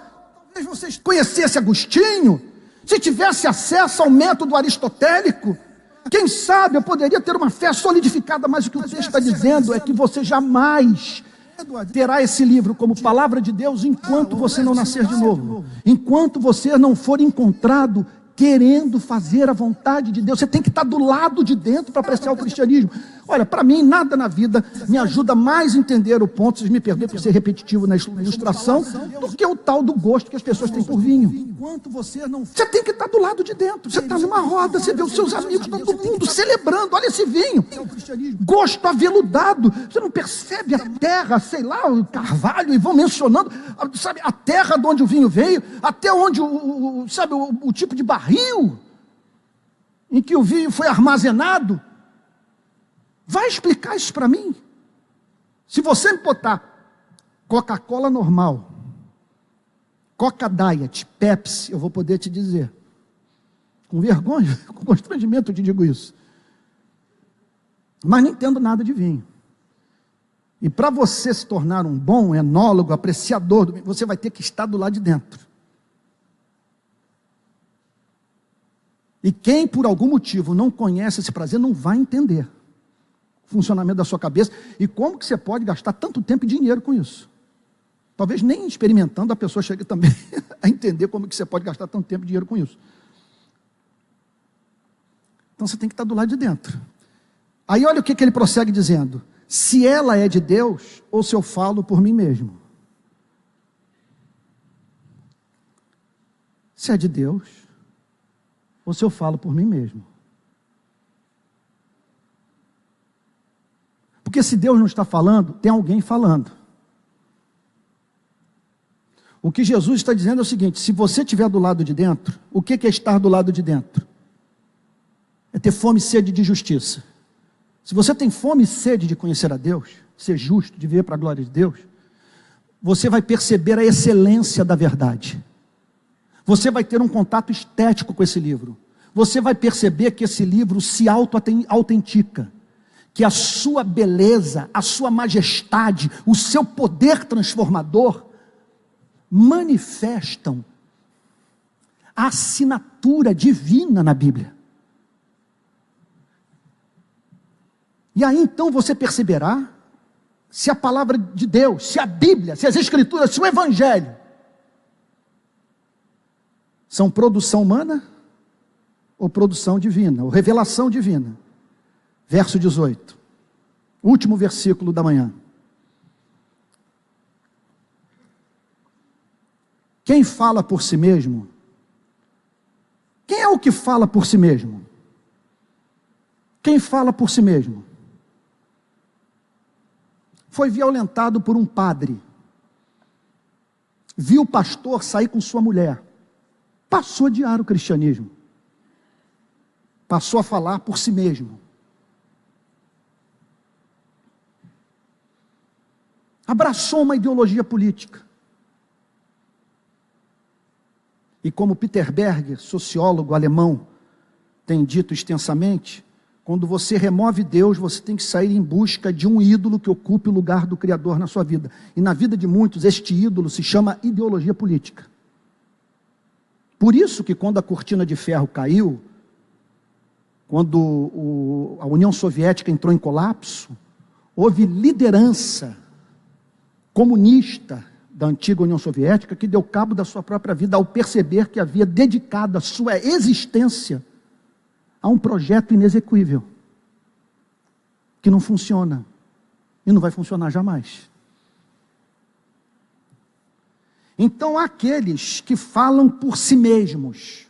talvez você conhecesse Agostinho, se tivesse acesso ao método aristotélico, quem sabe eu poderia ter uma fé solidificada. Mas o que você está dizendo é que você jamais terá esse livro como palavra de Deus enquanto você não nascer de novo, enquanto você não for encontrado querendo fazer a vontade de Deus. Você tem que estar do lado de dentro para apreciar o cristianismo. Olha, para mim, nada na vida me ajuda mais a entender o ponto, vocês me perdoem por ser repetitivo na ilustração, do que o tal do gosto que as pessoas têm por vinho. Você tem que estar do lado de dentro, você está numa roda, você vê os seus amigos, todo mundo celebrando, olha esse vinho, gosto aveludado, você não percebe a terra, sei lá, o carvalho, e vão mencionando, sabe, a terra de onde o vinho veio, até onde, sabe, o tipo de barril em que o vinho foi armazenado. Vai explicar isso para mim? Se você me botar Coca-Cola normal, Coca Diet, Pepsi, eu vou poder te dizer. Com vergonha, com constrangimento eu te digo isso. Mas não entendo nada de vinho. E para você se tornar um bom enólogo, apreciador do vinho, você vai ter que estar do lado de dentro. E quem por algum motivo não conhece esse prazer, não vai entender o funcionamento da sua cabeça e como que você pode gastar tanto tempo e dinheiro com isso. Talvez nem experimentando a pessoa chegue também a entender como que você pode gastar tanto tempo e dinheiro com isso. Então você tem que estar do lado de dentro. Aí olha o que ele prossegue dizendo: se ela é de Deus, ou se eu falo por mim mesmo. Se é de Deus, ou se eu falo por mim mesmo. Porque se Deus não está falando, tem alguém falando. O que Jesus está dizendo é o seguinte: se você estiver do lado de dentro, o que é estar do lado de dentro? É ter fome e sede de justiça. Se você tem fome e sede de conhecer a Deus, ser justo, de viver para a glória de Deus, você vai perceber a excelência da verdade. Você vai ter um contato estético com esse livro. Você vai perceber que esse livro se autentica, que a sua beleza, a sua majestade, o seu poder transformador manifestam a assinatura divina na Bíblia. E aí então você perceberá se a palavra de Deus, se a Bíblia, se as Escrituras, se o Evangelho são produção humana ou produção divina, ou revelação divina. Verso 18, último versículo da manhã. Quem fala por si mesmo? Quem é o que fala por si mesmo? Quem fala por si mesmo? Foi violentado por um padre. Viu o pastor sair com sua mulher. Passou a odiar o cristianismo. Passou a falar por si mesmo. Abraçou uma ideologia política. E como Peter Berger, sociólogo alemão, tem dito extensamente, quando você remove Deus, você tem que sair em busca de um ídolo que ocupe o lugar do Criador na sua vida. E na vida de muitos, este ídolo se chama ideologia política. Por isso que quando a cortina de ferro caiu, quando a União Soviética entrou em colapso, houve liderança comunista da antiga União Soviética que deu cabo da sua própria vida ao perceber que havia dedicado a sua existência a um projeto inexequível, que não funciona, e não vai funcionar jamais. Então, aqueles que falam por si mesmos,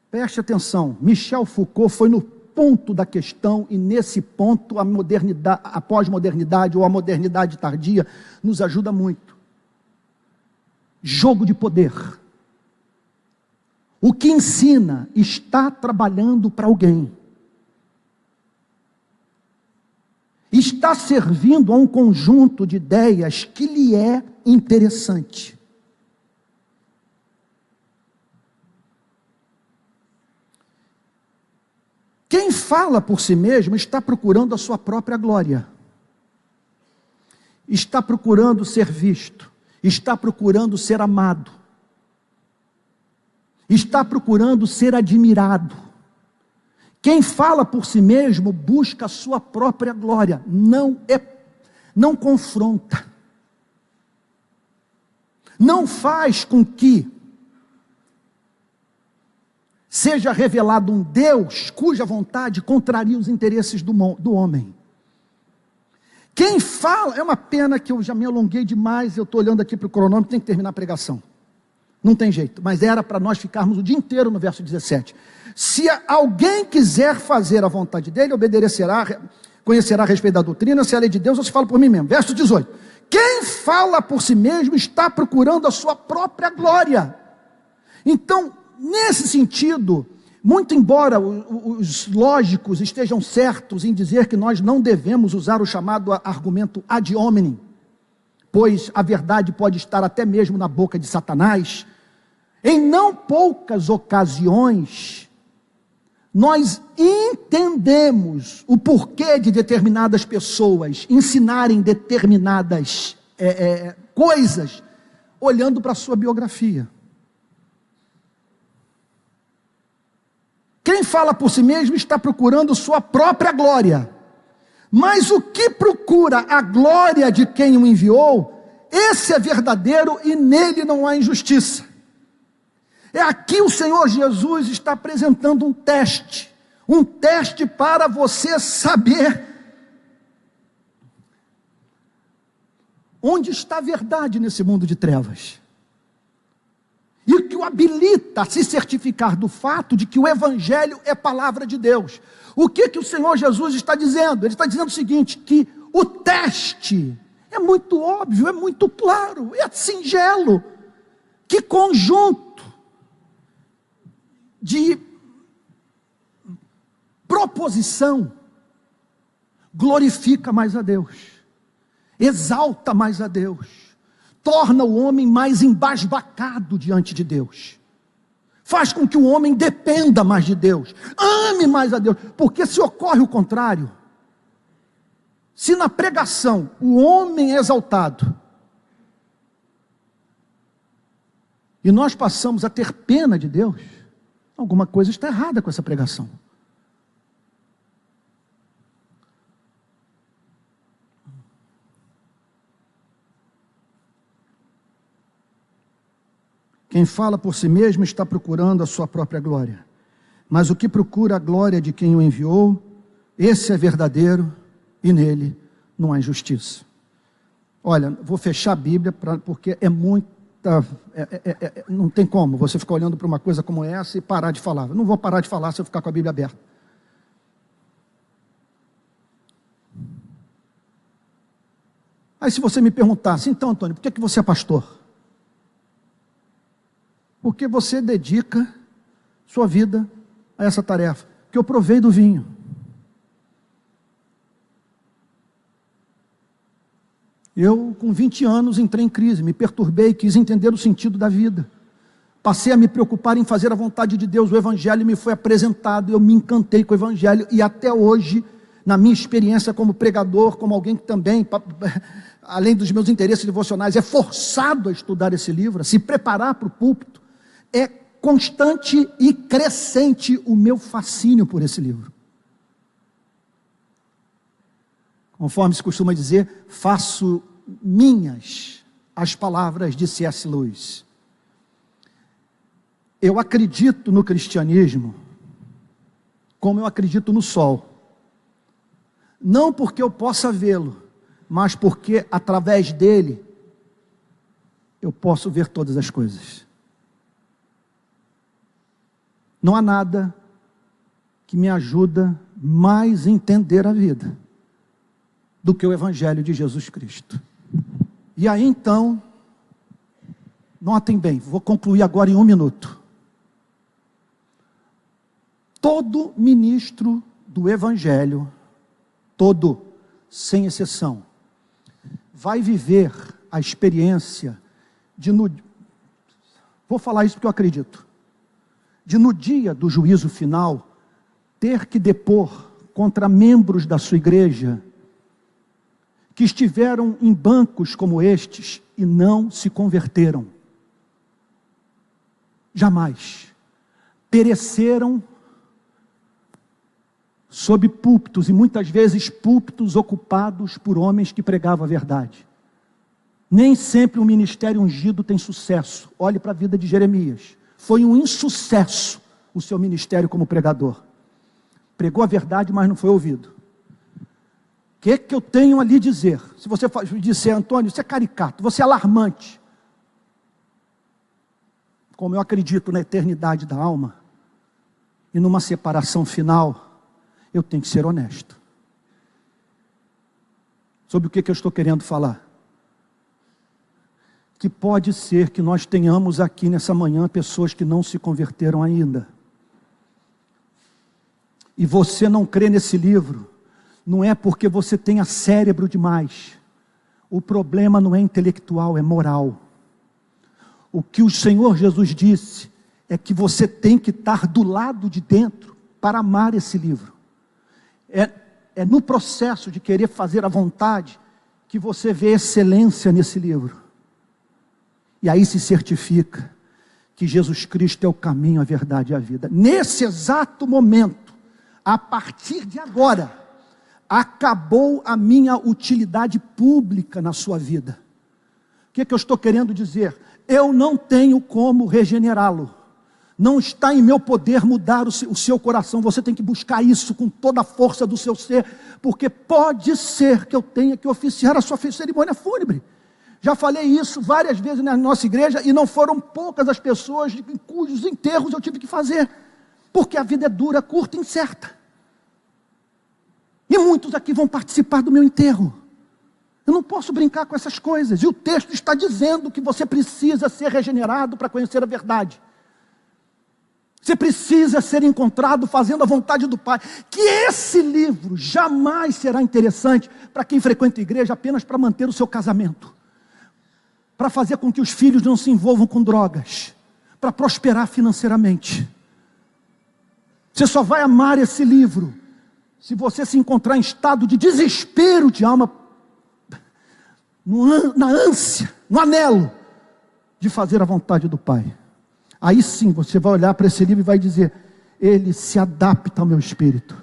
preste atenção, Michel Foucault foi no ponto da questão, e nesse ponto a modernidade, a pós-modernidade ou a modernidade tardia nos ajuda muito. Jogo de poder. O que ensina está trabalhando para alguém. Está servindo a um conjunto de ideias que lhe é interessante. Quem fala por si mesmo está procurando a sua própria glória. Está procurando ser visto. Está procurando ser amado. Está procurando ser admirado. Quem fala por si mesmo busca a sua própria glória, não confronta, não faz com que seja revelado um Deus cuja vontade contraria os interesses do homem. Quem fala, é uma pena que eu já me alonguei demais, eu estou olhando aqui para o cronômetro, tem que terminar a pregação. Não tem jeito, mas era para nós ficarmos o dia inteiro no verso 17. Se alguém quiser fazer a vontade dele, obedecerá, conhecerá a respeito da doutrina, se é a lei de Deus ou se fala por mim mesmo. Verso 18. Quem fala por si mesmo está procurando a sua própria glória. Então, nesse sentido, muito embora os lógicos estejam certos em dizer que nós não devemos usar o chamado argumento ad hominem, pois a verdade pode estar até mesmo na boca de Satanás, em não poucas ocasiões, nós entendemos o porquê de determinadas pessoas ensinarem determinadas coisas, olhando para a sua biografia. Quem fala por si mesmo está procurando sua própria glória, mas o que procura a glória de quem o enviou, esse é verdadeiro e nele não há injustiça. É aqui o Senhor Jesus está apresentando um teste para você saber onde está a verdade nesse mundo de trevas. E o que o habilita a se certificar do fato de que o Evangelho é palavra de Deus. O que o Senhor Jesus está dizendo? Ele está dizendo o seguinte, que o teste é muito óbvio, é muito claro, é singelo. Que conjunto de proposição glorifica mais a Deus, exalta mais a Deus, torna o homem mais embasbacado diante de Deus, faz com que o homem dependa mais de Deus, ame mais a Deus, porque se ocorre o contrário, se na pregação o homem é exaltado, e nós passamos a ter pena de Deus, alguma coisa está errada com essa pregação. Quem fala por si mesmo está procurando a sua própria glória. Mas o que procura a glória de quem o enviou, esse é verdadeiro e nele não há injustiça. Olha, vou fechar a Bíblia porque é muita... não tem como você ficar olhando para uma coisa como essa e parar de falar. Eu não vou parar de falar se eu ficar com a Bíblia aberta. Aí se você me perguntasse, então Antônio, por que você é pastor? Porque você dedica sua vida a essa tarefa, que eu provei do vinho. Eu, com 20 anos, entrei em crise, me perturbei, quis entender o sentido da vida. Passei a me preocupar em fazer a vontade de Deus, o Evangelho me foi apresentado, eu me encantei com o Evangelho, e até hoje, na minha experiência como pregador, como alguém que também, além dos meus interesses devocionais, é forçado a estudar esse livro, a se preparar para o púlpito, é constante e crescente o meu fascínio por esse livro. Conforme se costuma dizer, faço minhas as palavras de C.S. Lewis. Eu acredito no cristianismo como eu acredito no sol. Não porque eu possa vê-lo, mas porque através dele eu posso ver todas as coisas. Não há nada que me ajuda mais a entender a vida do que o Evangelho de Jesus Cristo. E aí então, notem bem, vou concluir agora em 1 minuto. Todo ministro do Evangelho, todo, sem exceção, vai viver a experiência de, vou falar isso porque eu acredito, de no dia do juízo final, ter que depor contra membros da sua igreja, que estiveram em bancos como estes, e não se converteram. Jamais. Pereceram sob púlpitos, e muitas vezes púlpitos ocupados por homens que pregavam a verdade. Nem sempre um ministério ungido tem sucesso. Olhe para a vida de Jeremias. Foi um insucesso o seu ministério como pregador. Pregou a verdade, mas não foi ouvido. O que eu tenho a lhe dizer? Se você disser, Antônio, você é caricato, você é alarmante. Como eu acredito na eternidade da alma, e numa separação final, eu tenho que ser honesto. Sobre o que eu estou querendo falar? Que pode ser que nós tenhamos aqui nessa manhã pessoas que não se converteram ainda. E você não crê nesse livro, não é porque você tenha cérebro demais. O problema não é intelectual, é moral. O que o Senhor Jesus disse é que você tem que estar do lado de dentro para amar esse livro. É no processo de querer fazer a vontade que você vê excelência nesse livro. E aí se certifica que Jesus Cristo é o caminho, a verdade e a vida. Nesse exato momento, a partir de agora, acabou a minha utilidade pública na sua vida. O que eu estou querendo dizer? Eu não tenho como regenerá-lo. Não está em meu poder mudar o seu coração. Você tem que buscar isso com toda a força do seu ser, porque pode ser que eu tenha que oficiar a sua cerimônia fúnebre. Já falei isso várias vezes na nossa igreja, e não foram poucas as pessoas em cujos enterros eu tive que fazer, porque a vida é dura, curta e incerta. E muitos aqui vão participar do meu enterro. Eu não posso brincar com essas coisas. E o texto está dizendo que você precisa ser regenerado para conhecer a verdade. Você precisa ser encontrado fazendo a vontade do Pai. Que esse livro jamais será interessante para quem frequenta a igreja apenas para manter o seu casamento, para fazer com que os filhos não se envolvam com drogas, para prosperar financeiramente. Você só vai amar esse livro se você se encontrar em estado de desespero de alma, na ânsia, no anelo de fazer a vontade do Pai. Aí sim você vai olhar para esse livro e vai dizer: ele se adapta ao meu espírito,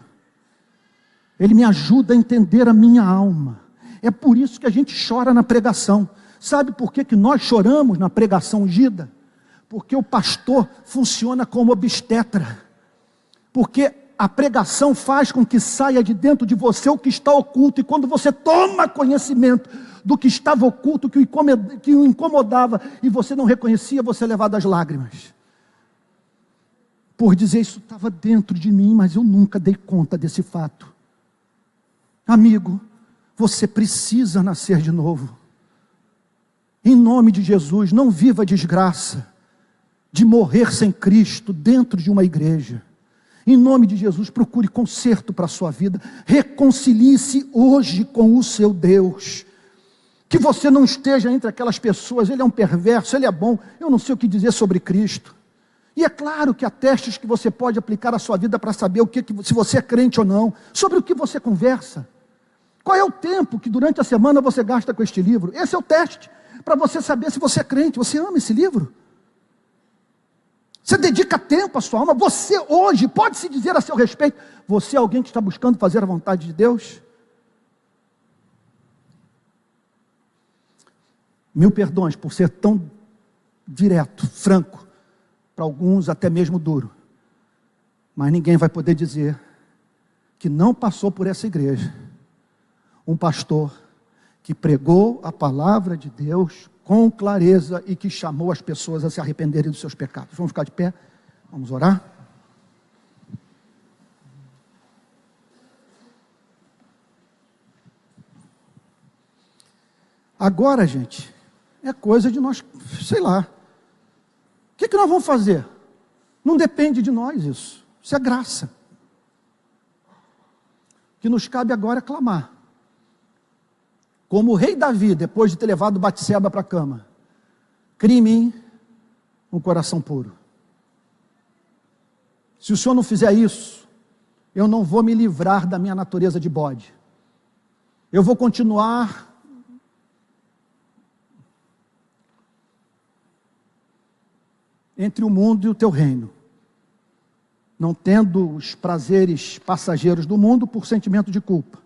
ele me ajuda a entender a minha alma. É por isso que a gente chora na pregação. Sabe por que nós choramos na pregação ungida? Porque o pastor funciona como obstetra. Porque a pregação faz com que saia de dentro de você o que está oculto. E quando você toma conhecimento do que estava oculto, que o incomodava, e você não reconhecia, você é levado às lágrimas. Por dizer, isso estava dentro de mim, mas eu nunca dei conta desse fato. Amigo, você precisa nascer de novo. Em nome de Jesus, não viva a desgraça de morrer sem Cristo dentro de uma igreja. Em nome de Jesus, procure conserto para a sua vida. Reconcilie-se hoje com o seu Deus. Que você não esteja entre aquelas pessoas: ele é um perverso, ele é bom, eu não sei o que dizer sobre Cristo. E é claro que há testes que você pode aplicar à sua vida para saber se você é crente ou não. Sobre o que você conversa. Qual é o tempo que durante a semana você gasta com este livro? Esse é o teste, para você saber se você é crente. Você ama esse livro? Você dedica tempo à sua alma? Você hoje pode se dizer a seu respeito: você é alguém que está buscando fazer a vontade de Deus? Mil perdões por ser tão direto, franco, para alguns até mesmo duro. Mas ninguém vai poder dizer que não passou por essa igreja um pastor que pregou a palavra de Deus com clareza e que chamou as pessoas a se arrependerem dos seus pecados. Vamos ficar de pé? Vamos orar? Agora, gente, é coisa de nós, sei lá. O que nós vamos fazer? Não depende de nós isso. Isso é graça. O que nos cabe agora é clamar. Como o rei Davi, depois de ter levado Batseba para a cama: crie em mim um coração puro. Se o Senhor não fizer isso, eu não vou me livrar da minha natureza de bode. Eu vou continuar entre o mundo e o teu reino, não tendo os prazeres passageiros do mundo por sentimento de culpa,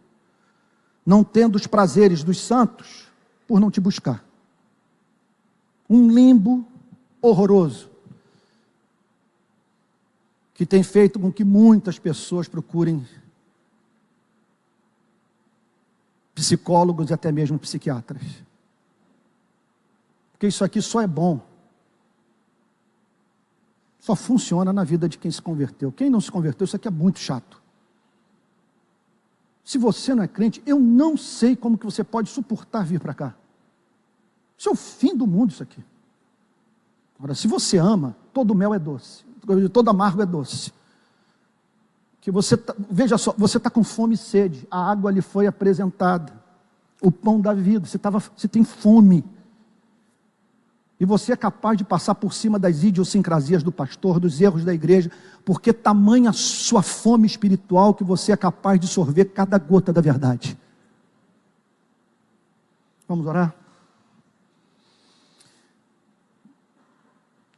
não tendo os prazeres dos santos por não te buscar. Um limbo horroroso, que tem feito com que muitas pessoas procurem psicólogos e até mesmo psiquiatras. Porque isso aqui só é bom, só funciona na vida de quem se converteu. Quem não se converteu, isso aqui é muito chato. Se você não é crente, eu não sei como que você pode suportar vir para cá. Isso é o fim do mundo, isso aqui. Agora, se você ama, todo mel é doce, todo amargo é doce. Que você veja só, você está com fome e sede, a água lhe foi apresentada, o pão da vida, você tem fome. E você é capaz de passar por cima das idiosincrasias do pastor, dos erros da igreja, porque tamanha a sua fome espiritual que você é capaz de sorver cada gota da verdade. Vamos orar?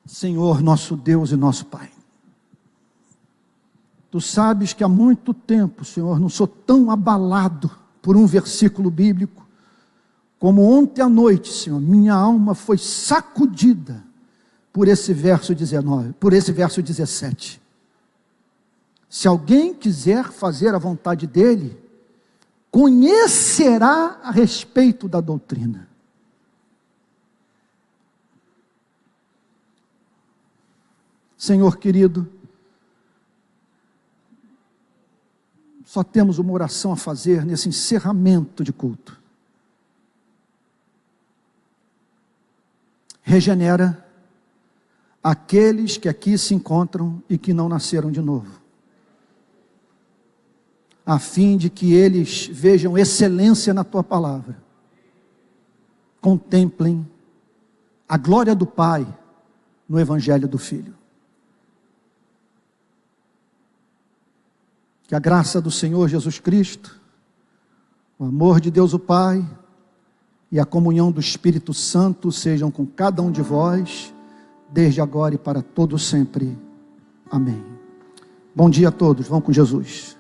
Senhor, nosso Deus e nosso Pai, Tu sabes que há muito tempo, Senhor, não sou tão abalado por um versículo bíblico, como ontem à noite, Senhor, minha alma foi sacudida por esse verso 19, por esse verso 17. Se alguém quiser fazer a vontade dele, conhecerá a respeito da doutrina. Senhor querido, só temos uma oração a fazer nesse encerramento de culto. Regenera aqueles que aqui se encontram e que não nasceram de novo, a fim de que eles vejam excelência na Tua palavra, contemplem a glória do Pai no Evangelho do Filho. Que a graça do Senhor Jesus Cristo, o amor de Deus o Pai e a comunhão do Espírito Santo sejam com cada um de vós, desde agora e para todo sempre. Amém. Bom dia a todos, vão com Jesus.